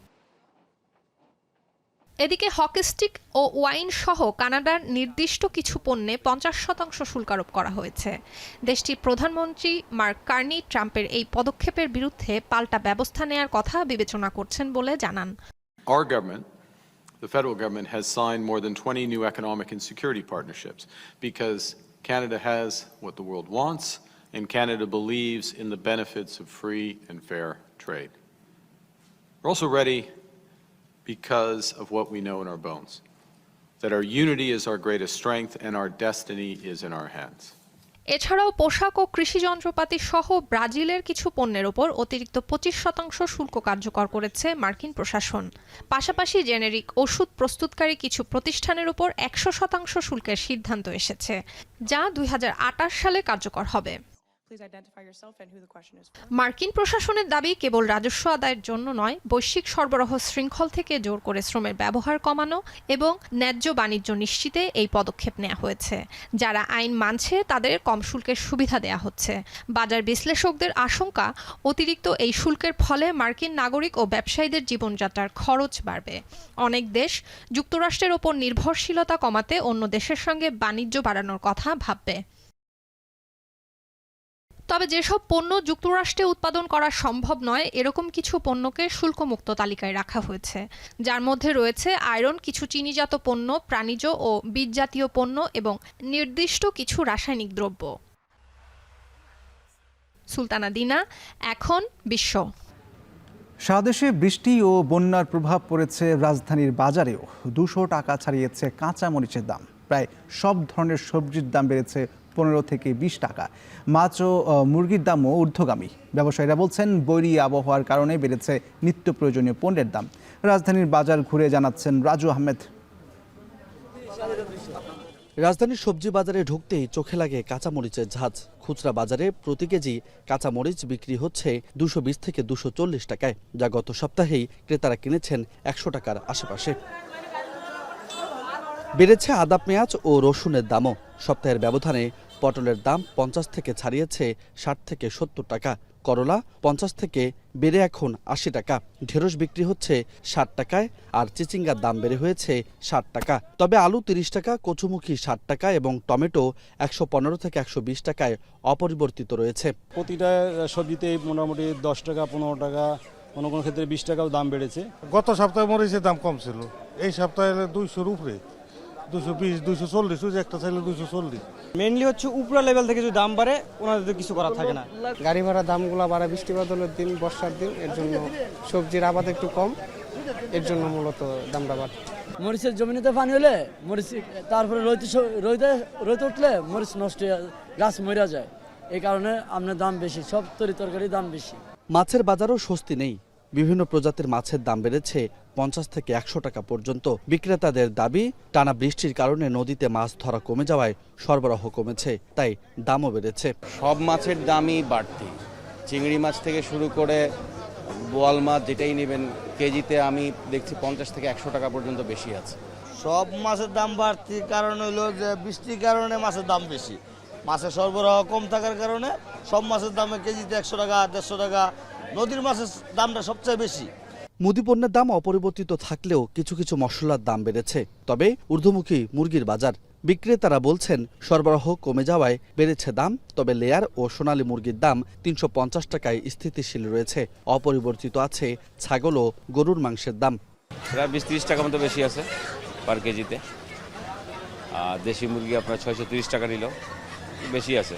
এদিকে হকি স্টিক ও ওয়াইন সহ কানাডার নির্দিষ্ট কিছু পণ্যে 50% শুল্ক আরোপ করা হয়েছে। দেশটির প্রধানমন্ত্রী মার্ক কার্নি ট্রাম্পের এই পদক্ষেপের বিরুদ্ধে পাল্টা ব্যবস্থা নেয়ার কথা বিবেচনা করছেন বলে জানান। Our government, the federal government, has signed more than 20 new economic and security partnerships because Canada has what the world wants and Canada believes in the benefits of free and fair trade. We're also ready because of what we know in our bones, that our unity is our greatest strength and our destiny is in our hands. এছাড়াও পোশাক ও কৃষি যন্ত্রপাতি সহ ব্রাজিলের কিছু পণ্যের ওপর অতিরিক্ত 25% শুল্ক কার্যকর করেছে মার্কিন প্রশাসন। পাশাপাশি জেনেরিক ওষুধ প্রস্তুতকারী কিছু প্রতিষ্ঠানের উপর 100% শুল্কের সিদ্ধান্ত এসেছে, যা 2028 সালে কার্যকর হবে। মার্কিন প্রশাসনের দাবি, কেবল রাজস্ব আদায়ের জন্য নয়, বৈশ্বিক সরবরাহ শৃঙ্খল থেকে জোর করে শ্রমের ব্যবহার কমানো এবং ন্যায্য বাণিজ্য নিশ্চিতে এই পদক্ষেপ নেওয়া হয়েছে। যারা আইন মানছে তাদের কম শুল্কের সুবিধা দেয়া হচ্ছে। বাজার বিশ্লেষকদের আশঙ্কা, অতিরিক্ত এই শুল্কের ফলে মার্কিন নাগরিক ও ব্যবসায়ীদের জীবনযাত্রার খরচ বাড়বে। অনেক দেশ যুক্তরাষ্ট্রের ওপর নির্ভরশীলতা কমাতে অন্য দেশের সঙ্গে বাণিজ্য বাড়ানোর কথা ভাববে। তবে যেসব পণ্য যুক্তরাষ্ট্রে উৎপাদন করা সম্ভব নয়, এরকম কিছু পণ্যকে শুল্কমুক্ত তালিকায় রাখা হয়েছে, যার মধ্যে রয়েছে আয়রন, কিছু চিনিজাত পণ্য, প্রাণীজ ও বীজজাতীয় পণ্য এবং নির্দিষ্ট কিছু রাসায়নিক দ্রব্য। সুলতানা দিনা, এখন বিশ্ব। সারা দেশে বৃষ্টি ও বন্যার প্রভাব পড়েছে রাজধানীর বাজারেও। 200 টাকা ছাড়িয়েছে কাঁচা মরিচের দাম। প্রায় সব ধরনের সবজির দাম বেড়েছে 15 থেকে 20 টাকা। মাছ ও মুরগির দামও ঊর্ধ্বগামী। ব্যবসায়ীরা বলছেন, বৈরী আবহাওয়ার কারণে বেড়েছে নিত্য প্রয়োজনীয় পণ্যের দাম। রাজধানীর বাজার ঘুরে জানাচ্ছেন রাজু আহমেদ। রাজধানীর সবজি বাজারে ঢুকতেই চোখে লাগে কাঁচামরিচের ঝাঁজ। খুচরা বাজারে প্রতি কেজি কাঁচামরিচ বিক্রি হচ্ছে 220 থেকে 240 টাকায়, যা গত সপ্তাহেই ক্রেতারা কিনেছেন 100 টাকার আশেপাশে। বেড়েছে আদা, পেঁয়াজ ও রসুনের দামও। সপ্তাহের ব্যবধানে পটলের দাম 50 থেকে ছাড়িয়েছে 60 থেকে 70 টাকা। করলা 50 থেকে বেড়ে এখন 80 টাকা। ঢেঁড়স বিক্রি হচ্ছে 60 টাকায়, আর চিচিঙ্গার দাম বেড়ে হয়েছে 60 টাকা। তবে আলু 30 টাকা, কচুমুখী 60 টাকা এবং টমেটো 115 থেকে 120 টাকায় অপরিবর্তিত রয়েছে। প্রতিটা সবজিতে মোটামুটি 10 টাকা, 15 টাকা, কোনো কোনো ক্ষেত্রে 20 টাকাও দাম বেড়েছে। গত সপ্তাহে মরিচের দাম কম ছিল, এই সপ্তাহে 200-র উপরে, 220, 240, ওই যে একটা চাইলে 240। মেইনলি হচ্ছে উপরা লেভেল থেকে যদি দাম বাড়ে ওনাদের তো কিছু করার থাকে না। গাড়ি ভাড়া দামগুলো বাড়ে বৃষ্টিপাত হলের দিন, বর্ষার দিন, এর জন্য সবজির আবাদ একটু কম, এর জন্য মূলত দামটা বাড়ে। মরিচের জমিতে পানি হলে মরিচ, তারপরে রোদ উঠলে মরিচ নষ্ট হয়ে গাছ মরে যায়, এই কারণে আপনার দাম বেশি, সব তরকারির দাম বেশি। মাছের বাজারও স্বস্তি নেই। বিভিন্ন প্রজাতির মাছের দাম বেড়েছে 50 থেকে 100 টাকা পর্যন্ত। বিক্রেতাদের দাবি, টানা বৃষ্টির কারণে নদীতে মাছ ধরা কমে যাওয়ায় সরবরাহ কমেছে, তাই দামও বেড়েছে। সব মাছের দামই বাড়তি, চিংড়ি মাছ থেকে শুরু করে বোয়াল মাছ যেটাই নেবেন কেজিতে আমি দেখছি 50 থেকে 100 টাকা পর্যন্ত বেশি আছে। সব মাছের দাম বাড়তি কারণ হলো যে বৃষ্টির কারণে মাছের দাম বেশি, মাছের সরবরাহ কম থাকার কারণে সব মাছের দামে কেজিতে 100 টাকা 150 টাকা, নদীর মাছের দামটা সবচেয়ে বেশি। মুদিপণ্যের দাম অপরিবর্তিত থাকলেও কিছু কিছু মশলার দাম বেড়েছে। তবে ঊর্ধ্বমুখী মুরগির বাজার। বিক্রেতারা বলছেন সরবরাহ কমে যাওয়ায় বেড়েছে দাম, তবে লেয়ার ও সোনালী মুরগির দাম 350 টাকায় স্থিতিশীল রয়েছে। অপরিবর্তিত আছে ছাগল ও গরুর মাংসের দাম। প্রায় 20-30 টাকা মতো বেশি আছে পার কেজিতে। আর দেশি মুরগি আপনার 630 টাকা নিল, বেশি আছে।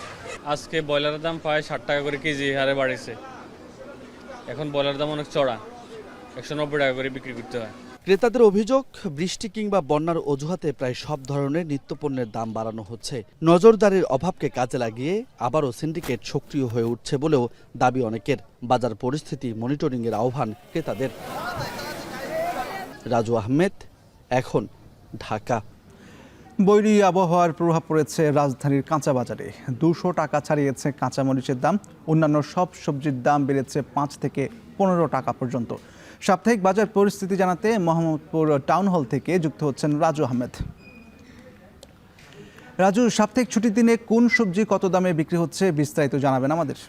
আজকে ব্রয়লারের দাম প্রায় 60 টাকা করে কেজি হারে বাড়েছে। এখন ব্রয়লারের দাম অনেক চড়া, 190 টাকা করে বিক্রি করতে হয়। ক্রেতাদের অভিযোগ, বৃষ্টি কিংবা বন্যার অজুহাতে প্রায় সব ধরনের নিত্যপণ্যের দাম বাড়ানো হচ্ছে। নজরদারির অভাবকে কাজে লাগিয়ে আবারও সিন্ডিকেট সক্রিয় হয়ে উঠছে বলেও দাবি অনেকের। বাজার পরিস্থিতি মনিটরিংয়ের আহ্বান ক্রেতাদের। রাজু আহমেদ, এখন, ঢাকা। বৈরী আবহাওয়ার প্রভাব পড়েছে রাজধানীর কাঁচা বাজারে। 200 টাকা ছাড়িয়েছে কাঁচামরিচের দাম। অন্যান্য সব সবজির দাম বেড়েছে 5 থেকে 15 টাকা পর্যন্ত। সাপ্তাহিক বাজার পরিস্থিতি জানাতে মোহাম্মদপুর টাউন হল থেকে যুক্ত হচ্ছেন রাজু আহমেদ। রাজু, সাপ্তাহিক ছুটির দিনে কোন সবজি কত দামে বিক্রি হচ্ছে বিস্তারিত জানাবেন আমাদের।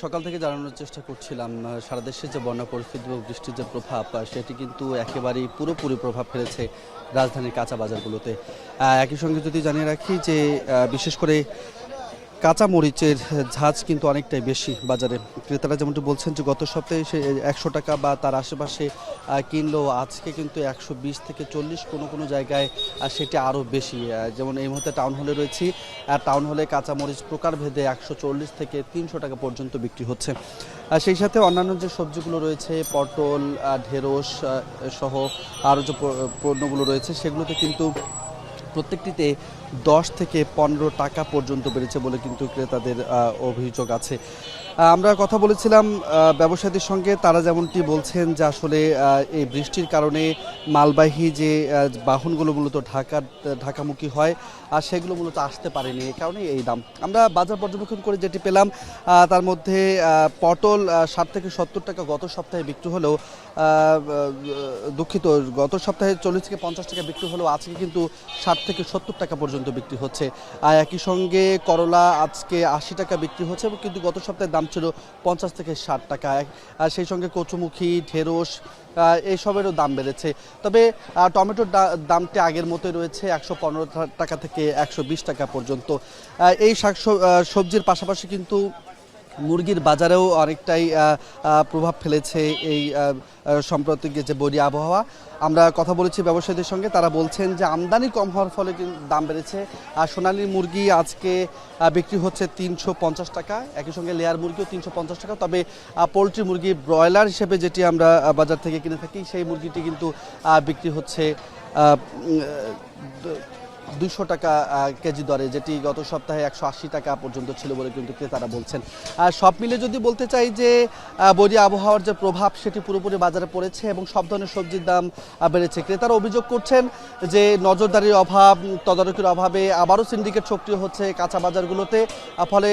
সকাল থেকে জানানোর চেষ্টা করছিলাম সারা দেশে যে বন্যা পরিস্থিতি এবং বৃষ্টির যে প্রভাব, সেটি কিন্তু একেবারেই পুরোপুরি প্রভাব ফেলেছে রাজধানীর কাঁচা বাজারগুলোতে। একই সঙ্গে যদি জানিয়ে রাখি যে বিশেষ করে কাঁচা মরিচের ঝাঁজ কিন্তু অনেকটাই বেশি বাজারে। ক্রেতারা যেমনটি বলছেন যে গত সপ্তাহে সে 100 টাকা বা তার আশেপাশে কিনলেও আজকে কিন্তু 120 থেকে 40, কোনো জায়গায় সেটি আরও বেশি। যেমন এই মুহূর্তে টাউন হলে রয়েছি, টাউন হলে কাঁচা মরিচ প্রকারভেদে 140 থেকে 300 টাকা পর্যন্ত বিক্রি হচ্ছে। সেই সাথে অন্যান্য যে সবজিগুলো রয়েছে, পটল, ঢেঁড়স সহ আরও যে পণ্যগুলো রয়েছে, সেগুলোতে কিন্তু প্রত্যেকটিতে 10 থেকে 15 টাকা পর্যন্ত বেড়েছে বলে কিন্তু ক্রেতাদের অভিযোগ আছে। আমরা কথা বলেছিলাম ব্যবসায়ীদের সঙ্গে, তারা যেমনটি বলছেন যে আসলে এই বৃষ্টির কারণে মালবাহী যে বাহনগুলো মূলত ঢাকামুখী হয় আর সেগুলো মূলত আসতে পারেনি, এই কারণে এই দাম। আমরা বাজার পর্যবেক্ষণ করে যেটি পেলাম তার মধ্যে পটল 60 থেকে 70 টাকা গত সপ্তাহে বিক্রি হলেও, দুঃখিত, গত সপ্তাহে 40 থেকে 50 টাকা বিক্রি হলেও আজকে কিন্তু 60 থেকে 70 টাকা পর্যন্ত বিক্রি হচ্ছে। একই সঙ্গে করলা আজকে 80 টাকা বিক্রি হচ্ছে, কিন্তু গত সপ্তাহে দাম ছিল 50 থেকে 60 টাকা। আর সেই সঙ্গে কচুমুখী, ঢেঁড়স এইসবেরও দাম বেড়েছে। তবে টমেটোর দামটি আগের মতোই রয়েছে, 115 টাকা থেকে 120 টাকা পর্যন্ত। এই সবজির পাশাপাশি কিন্তু মুরগির বাজারেও অনেকটাই প্রভাব ফেলেছে এই সাম্প্রতিক যে বৈরী আবহাওয়া। আমরা কথা বলেছি ব্যবসায়ীদের সঙ্গে, তারা বলছেন যে আমদানি কম হওয়ার ফলে দাম বেড়েছে। আর সোনালী মুরগি আজকে বিক্রি হচ্ছে 350 টাকা, একই সঙ্গে লেয়ার মুরগিও 350 টাকা। তবে পোলট্রি মুরগি ব্রয়লার হিসেবে যেটি আমরা বাজার থেকে কিনে থাকি, সেই মুরগিটি কিন্তু বিক্রি হচ্ছে 200 টাকা কেজি দরে, যেটি গত সপ্তাহে 180 টাকা পর্যন্ত ছিল বলে কিন্তু ক্রেতারা বলছেন। আর সব মিলে যদি বলতে চাই যে বৈরী আবহাওয়ার যে প্রভাব সেটি পুরোপুরি বাজারে পড়েছে এবং সব ধরনের সবজির দাম বেড়েছে। ক্রেতারা অভিযোগ করছেন যে নজরদারির অভাব, তদারকির অভাবে আবারও সিন্ডিকেট সক্রিয় হচ্ছে কাঁচা বাজারগুলোতে। ফলে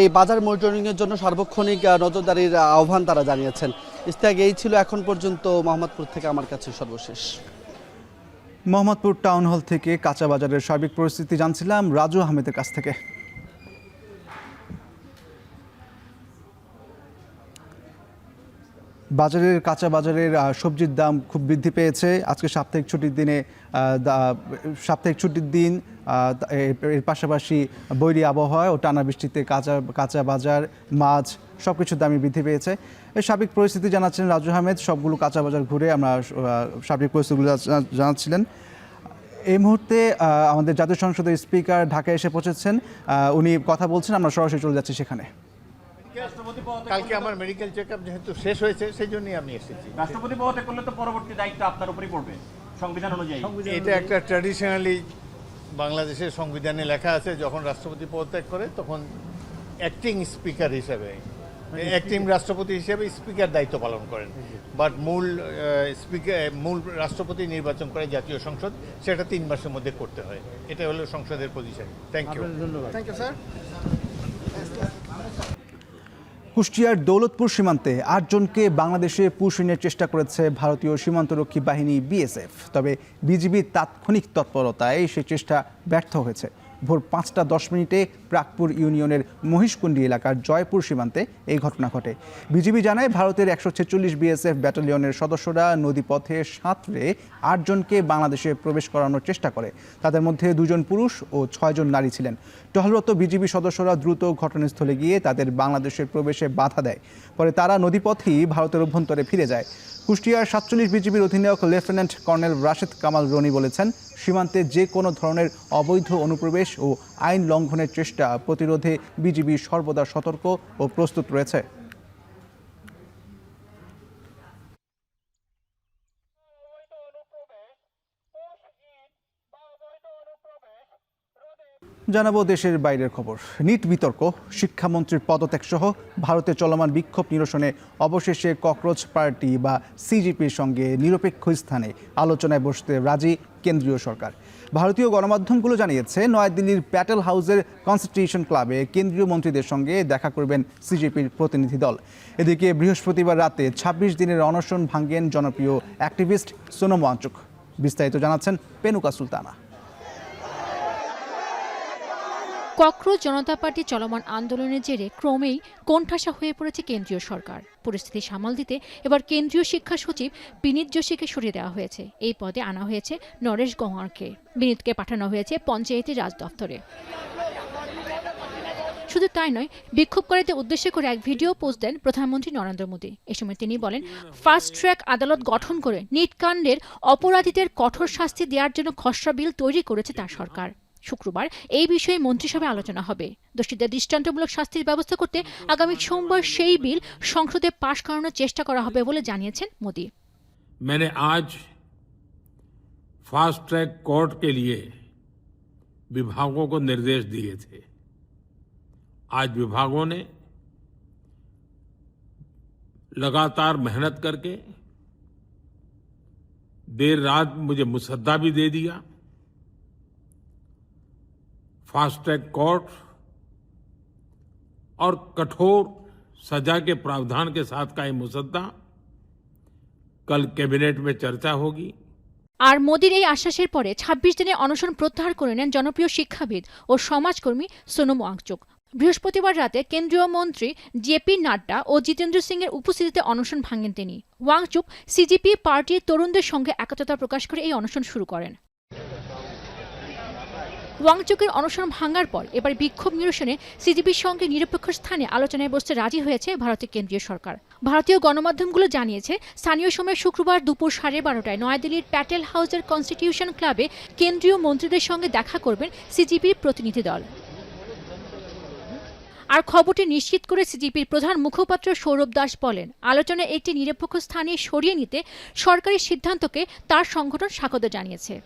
এই বাজার মনিটরিংয়ের জন্য সার্বক্ষণিক নজরদারির আহ্বান তারা জানিয়েছেন। ইস্তেক, এই ছিল এখন পর্যন্ত মোহাম্মদপুর থেকে আমার কাছে সর্বশেষ। মোহাম্মদপুর টাউন হল থেকে কাঁচা বাজারের সার্বিক পরিস্থিতি জানছিলাম রাজু আহমেদের কাছ থেকে। কাঁচা বাজারের সবজির দাম খুব বৃদ্ধি পেয়েছে। আজকে সাপ্তাহিক ছুটির দিন এর পাশাপাশি বৈরী আবহাওয়া ও টানা বৃষ্টিতে কাঁচা বাজার, মাছ সবকিছুর দামই বৃদ্ধি পেয়েছে। এই সার্বিক পরিস্থিতি জানাচ্ছেন রাজু আহমেদ। সবগুলো কাঁচা বাজার ঘুরে আমরা সার্বিক পরিস্থিতিগুলো জানাচ্ছিলেন। এই মুহূর্তে আমাদের জাতীয় সংসদের স্পিকার ঢাকায় এসে পৌঁছেছেন, উনি কথা বলছেন, আমরা সরাসরি চলে যাচ্ছি সেখানে। কালকে আমার মেডিকেল চেকআপ যেহেতু শেষ হয়েছে সেই জন্যই আমি এসেছি। রাষ্ট্রপতি পদত্যাগ করলে তো পরবর্তী দায়িত্ব আপনার উপরই পড়বে সংবিধান অনুযায়ী। এটা একটা ট্র্যাডিশনালি বাংলাদেশের সংবিধানে লেখা আছে, যখন রাষ্ট্রপতি পদত্যাগ করে তখন অ্যাক্টিং স্পিকার হিসেবে, অ্যাক্টিং রাষ্ট্রপতি হিসেবে স্পিকার দায়িত্ব পালন করেন। বাট মূল রাষ্ট্রপতি নির্বাচন করে জাতীয় সংসদ, সেটা 3 মাসের মধ্যে করতে হয়। এটা হলো সংসদের position. Thank you. Thank you sir. কুষ্টিয়ার দৌলতপুর সীমান্তে 8 জনকে বাংলাদেশে পুষিনের চেষ্টা করেছে ভারতীয় সীমান্তরক্ষী বাহিনী বিএসএফ। তবে বিজিবির তাৎক্ষণিক তৎপরতায় সেই চেষ্টা ব্যর্থ হয়েছে। ভোর 5:10 প্রাকপুর ইউনিয়নের মহিষকুণ্ডি এলাকার জয়পুর সীমান্তে এই ঘটনা ঘটে। বিজিবি জানায় ভারতের 146 বিএসএফ ব্যাটালিয়নের সদস্যরা নদীপথে সাঁতরে 8 জনকে বাংলাদেশে প্রবেশ করানোর চেষ্টা করে। তাদের মধ্যে 2 জন পুরুষ ও 6 জন নারী ছিলেন। টহলরত বিজিবি সদস্যরা দ্রুত ঘটনাস্থলে গিয়ে তাদের বাংলাদেশের প্রবেশে বাধা দেয়। পরে তারা নদীপথেই ভারতের অভ্যন্তরে ফিরে যায়। কুষ্টিয়ার 47 বিজিবির অধিনায়ক লেফটেন্যান্ট কর্নেল রাশেদ কামাল রনি বলেছেন, সীমান্তে যে কোনো ধরনের অবৈধ অনুপ্রবেশ ও আইন লঙ্ঘনের চেষ্টা প্রতিরোধে বিজিবি সর্বদা সতর্ক ও প্রস্তুত রয়েছে। জানাবো দেশের বাইরের খবর। নিট বিতর্ক, শিক্ষামন্ত্রীর পদত্যাগ সহ ভারতে চলমান বিক্ষোভ নিরসনে অবশেষে ককরোচ পার্টি বা সিজিপির সঙ্গে নিরপেক্ষ স্থানে আলোচনায় বসতে রাজি কেন্দ্রীয় সরকার। ভারতীয় গণমাধ্যমগুলো জানিয়েছে, নয়াদিল্লির প্যাটেল হাউসের কনস্টিটিউশন ক্লাবে কেন্দ্রীয় মন্ত্রীদের সঙ্গে দেখা করবেন সিজিপির প্রতিনিধি দল। এদিকে বৃহস্পতিবার রাতে 26 দিনের অনশন ভাঙ্গেন জনপ্রিয় অ্যাক্টিভিস্ট সোনম ওয়াংচুক। বিস্তারিত জানাচ্ছেন পেনুকা সুলতানা। ককরোচ জনতা পার্টি চলমান আন্দোলনের জেরে ক্রমেই কোণঠাসা হয়ে পড়েছে কেন্দ্রীয় সরকার। পরিস্থিতি সামাল দিতে এবার কেন্দ্রীয় শিক্ষা সচিব বিনীত যোশীকে সরিয়ে দেওয়া হয়েছে। এই পদে আনা হয়েছে নরেশ গওয়ারকে। বিনীতকে পাঠানো হয়েছে পঞ্চায়েতি রাজ দফতরে। শুধু তাই নয়, বিক্ষোভকারীদের উদ্দেশ্য করে এক ভিডিও পোস্ট দেন প্রধানমন্ত্রী নরেন্দ্র মোদী। এ সময় তিনি বলেন, ফাস্ট ট্র্যাক আদালত গঠন করে নিট কাণ্ডের অপরাধীদের কঠোর শাস্তি দেওয়ার জন্য খসড়া বিল তৈরি করেছে তার সরকার। শুক্রবার এই বিষয়ে মন্ত্রিসভায় আলোচনা হবে। দোষীদের দৃষ্টান্তমূলক শাস্তির ব্যবস্থা করতে আগামী সোমবার সেই বিল সংসদে পাশ করানোর চেষ্টা করা হবে বলে জানিয়েছেন মোদি। मैंने आज फास्ट ट्रैक कोर्ट के लिए विभागों को निर्देश दिए थे। आज विभागों ने लगातार मेहनत करके देर रात मुझे मुसद्दा भी दे दिया। फास्ट ट्रैक कोर्ट और कठोर सजा के प्रावधान के साथ का ये मुसद्दा कल कैबिनेट में चर्चा होगी। আর মোদির এই আশ্বাসের পরে 26 দিনের অনশন প্রত্যাহার করে নেন জনপ্রিয় শিক্ষাবিদ ও সমাজকর্মী সোনম ওয়াংচুক। বৃহস্পতিবার রাতে কেন্দ্রীয় মন্ত্রী জেপি নাড্ডা ও জিতেন্দ্র সিং এর উপস্থিতিতে অনশন ভাঙেন তিনি। ওয়াংচুক সিজিপি পার্টির তরুণদের সঙ্গে একতা প্রকাশ করে এই অনশন শুরু করেন। ওয়াংচুকের অনশন ভাঙার পর এবার বিক্ষোভ নিরসনে সিজিপির সঙ্গে নিরপেক্ষ স্থানে আলোচনায় বসতে রাজি হয়েছে ভারতের কেন্দ্রীয় সরকার। ভারতীয় গণমাধ্যমগুলো জানিয়েছে, স্থানীয় সময় শুক্রবার দুপুর 12:30 নয়াদিল্লির প্যাটেল হাউসের কনস্টিটিউশন ক্লাবে কেন্দ্রীয় মন্ত্রীদের সঙ্গে দেখা করবেন সিজিপির প্রতিনিধি দল। আর খবরটি নিশ্চিত করে সিজিপির প্রধান মুখপাত্র সৌরভ দাস বলেন, আলোচনায় একটি নিরপেক্ষ স্থানে সরিয়ে নিতে সরকারি সিদ্ধান্তকে তার সংগঠন স্বাগত জানিয়েছে।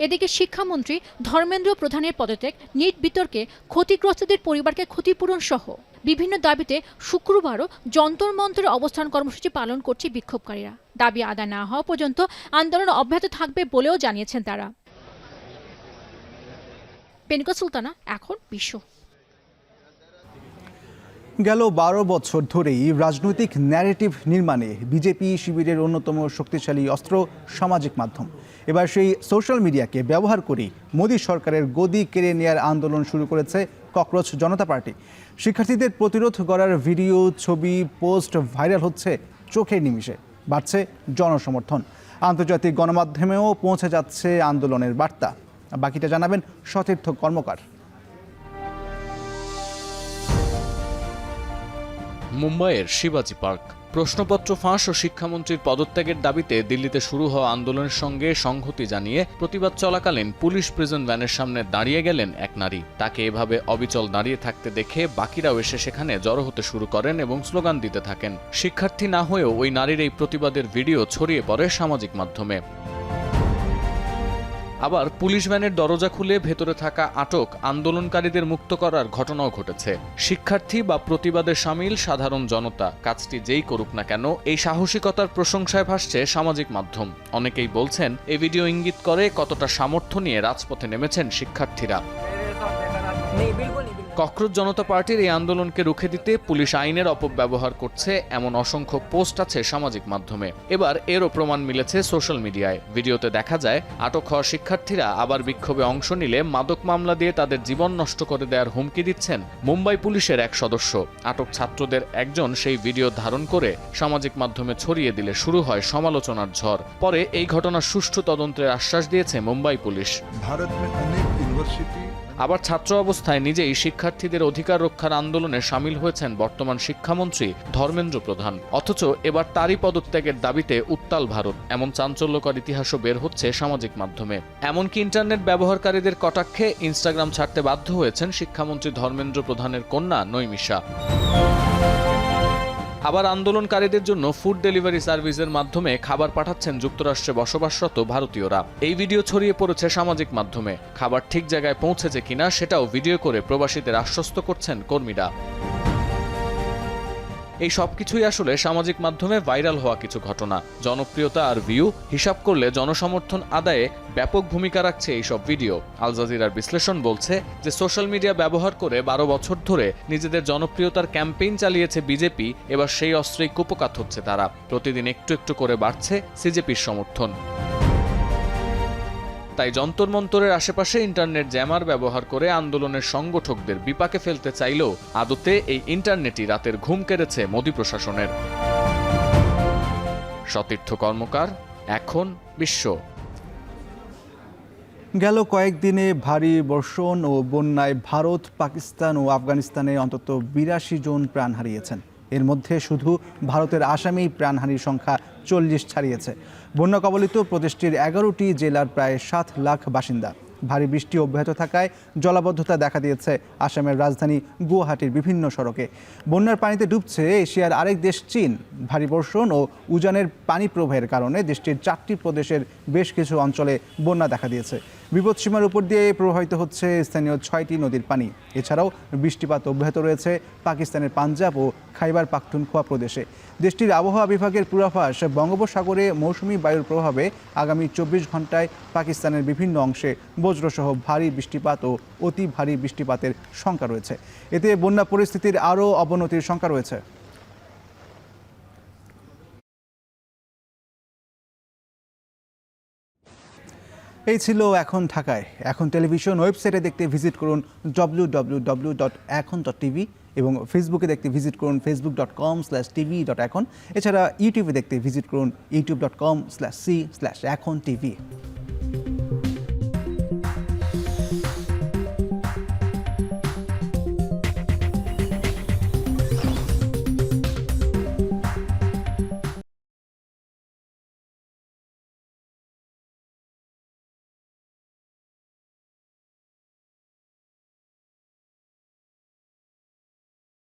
এদিকে শিক্ষামন্ত্রী ধর্মেন্দ্র প্রধানের পদত্যাগ, নিট বিতর্কে ক্ষতিগ্রস্তদের পরিবারকে ক্ষতিপূরণ সহ বিভিন্ন দাবিতে শুক্রবারও যন্তর মন্তরে অবস্থান কর্মসূচি পালন করছে বিক্ষোভকারীরা। দাবি আদায় না হওয়া পর্যন্ত আন্দোলন অব্যাহত থাকবে বলেও জানিয়েছেন তারা। পেনুকা সুলতানা, এখন বিশ্ব। গেল 12 বছর ধরেই রাজনৈতিক ন্যারেটিভ নির্মাণে বিজেপি শিবিরের অন্যতম শক্তিশালী অস্ত্র সামাজিক মাধ্যম। এবার সেই সোশ্যাল মিডিয়াকে ব্যবহার করে মোদী সরকারের গদি কেড়ে নেয়ার আন্দোলন শুরু করেছে ককরোচ জনতা পার্টি। শিক্ষার্থীদের প্রতিরোধ গড়ার ভিডিও, ছবি, পোস্ট ভাইরাল হচ্ছে চোখের নিমিষে। বাড়ছে জনসমর্থন। আন্তর্জাতিক গণমাধ্যমেও পৌঁছে যাচ্ছে আন্দোলনের বার্তা। বাকিটা জানাবেন সতীর্থ কর্মকার। মুম্বাইয়ের শিবাজি পার্ক। প্রশ্নপত্র ফাঁস ও শিক্ষামন্ত্রীর পদত্যাগের দাবিতে দিল্লিতে শুরু হওয়া আন্দোলনের সঙ্গে সংহতি জানিয়ে প্রতিবাদ চলাকালীন পুলিশ প্রিজন ভ্যানের সামনে দাঁড়িয়ে গেলেন এক নারী। তাকে এভাবে অবিচল দাঁড়িয়ে থাকতে দেখে বাকিরাও এসে সেখানে জড়ো হতে শুরু করেন এবং স্লোগান দিতে থাকেন। শিক্ষার্থী না হয়েও ওই নারীর এই প্রতিবাদের ভিডিও ছড়িয়ে পড়ে সামাজিক মাধ্যমে। আবার পুলিশ ভ্যানের দরজা খুলে ভেতরে থাকা আটক আন্দোলনকারীদের মুক্ত করার ঘটনাও ঘটেছে। শিক্ষার্থী বা প্রতিবাদে সামিল সাধারণ জনতা কাজটি যেই করুক না কেন, এই সাহসিকতার প্রশংসায় ভাসছে সামাজিক মাধ্যম। অনেকেই বলছেন এই ভিডিও ইঙ্গিত করে কতটা সামর্থ্য নিয়ে রাজপথে নেমেছেন শিক্ষার্থীরা। ককরোচ জনতা পার্টির এই আন্দোলনকে রুখে দিতে পুলিশ আইনের অপব্যবহার করছে এমন অসংখ্য পোস্ট আছে সামাজিক মাধ্যমে। এবার এরও প্রমাণ মিলেছে সোশ্যাল মিডিয়ায়। ভিডিওতে দেখা যায় আটক হওয়া শিক্ষার্থীরা আবার বিক্ষোভে অংশ নিলে মাদক মামলা দিয়ে তাদের জীবন নষ্ট করে দেওয়ার হুমকি দিচ্ছেন মুম্বাই পুলিশের এক সদস্য। আটক ছাত্রদের একজন সেই ভিডিও ধারণ করে সামাজিক মাধ্যমে ছড়িয়ে দিলে শুরু হয় সমালোচনার ঝড়। পরে এই ঘটনার সুষ্ঠু তদন্তের আশ্বাস দিয়েছে মুম্বাই পুলিশ। আবার ছাত্র অবস্থায় নিজেই শিক্ষার্থীদের অধিকার রক্ষার আন্দোলনে সামিল হয়েছেন বর্তমান শিক্ষামন্ত্রী ধর্মেন্দ্র প্রধান। অথচ এবার তারই পদত্যাগের দাবিতে উত্তাল ভারত, এমন চাঞ্চল্যকর ইতিহাসও বের হচ্ছে সামাজিক মাধ্যমে। এমনকি ইন্টারনেট ব্যবহারকারীদের কটাক্ষে ইনস্টাগ্রাম ছাড়তে বাধ্য হয়েছেন শিক্ষামন্ত্রী ধর্মেন্দ্র প্রধানের কন্যা নৈমিষা। আবার আন্দোলনকারীদের জন্য ফুড ডেলিভারি সার্ভিসের মাধ্যমে খাবার পাঠাচ্ছেন যুক্তরাষ্ট্রে বসবাসরত ভারতীয়রা। এই ভিডিও ছড়িয়ে পড়েছে সামাজিক মাধ্যমে। খাবার ঠিক জায়গায় পৌঁছেছে কিনা সেটাও ভিডিও করে প্রবাসীদের আশ্বস্ত করছেন কর্মীরা। এই সবকিছুই আসলে সামাজিক মাধ্যমে ভাইরাল হওয়া কিছু ঘটনা। জনপ্রিয়তা আর ভিউ হিসাব করলে জনসমর্থন আদায়ে ব্যাপক ভূমিকা রাখছে এইসব ভিডিও। আল জাজিরার বিশ্লেষণ বলছে যে সোশ্যাল মিডিয়া ব্যবহার করে 12 বছর ধরে নিজেদের জনপ্রিয়তার ক্যাম্পেইন চালিয়েছে বিজেপি। এবার সেই অস্ত্রেই কুপকাত হচ্ছে তারা। প্রতিদিন একটু একটু করে বাড়ছে সিজেপির সমর্থন। তাই যন্তর মন্তরের আশেপাশে ইন্টারনেট জ্যামার ব্যবহার করে আন্দোলনের সংগঠকদের বিপাকে ফেলতে চাইলেও আদতে এই ইন্টারনেটই রাতের ঘুম কেড়েছে মোদি প্রশাসনের। সতীর্থ কর্মকার, এখন বিশ্ব। গেল কয়েকদিনে ভারী বর্ষণ ও বন্যায় ভারত, পাকিস্তান ও আফগানিস্তানে অন্তত 82 জন প্রাণ হারিয়েছেন। এর মধ্যে শুধু ভারতের আসামেই প্রাণহানির সংখ্যা 40 ছাড়িয়েছে। বন্যা কবলিত প্রদেশটির 11টি জেলার প্রায় 7 লাখ বাসিন্দা। ভারী বৃষ্টি অব্যাহত থাকায় জলাবদ্ধতা দেখা দিয়েছে আসামের রাজধানী গুয়াহাটির বিভিন্ন সড়কে। বন্যার পানিতে ডুবছে এশিয়ার আরেক দেশ চীন। ভারী বর্ষণ ও উজানের পানি প্রবাহের কারণে দেশটির 4টি প্রদেশের বেশ কিছু অঞ্চলে বন্যা দেখা দিয়েছে। বিপদসীমার উপর দিয়ে প্রবাহিত হচ্ছে স্থানীয় 6টি নদীর পানি। এছাড়াও বৃষ্টিপাত অব্যাহত রয়েছে পাকিস্তানের পাঞ্জাব ও খাইবার পাখতুনখোয়া প্রদেশে। দেশটির আবহাওয়া বিভাগের পূর্বাভাস, বঙ্গোপসাগরে মৌসুমি বায়ুর প্রভাবে আগামী 24 ঘন্টায় পাকিস্তানের বিভিন্ন অংশে বজ্রসহ ভারী বৃষ্টিপাত ও অতি ভারী বৃষ্টিপাতের শঙ্কা রয়েছে। এতে বন্যা পরিস্থিতির আরও অবনতির শঙ্কা রয়েছে। এই ছিল এখন ঢাকায়। এখন টেলিভিশন ওয়েবসাইটে দেখতে ভিজিট করুন www.ekhon.tv এবং ফেসবুকে দেখতে ভিজিট করুন facebook.com/tv.ekhon। এছাড়া ইউটিউবে দেখতে ভিজিট করুন youtube.com/c/ekhon tv।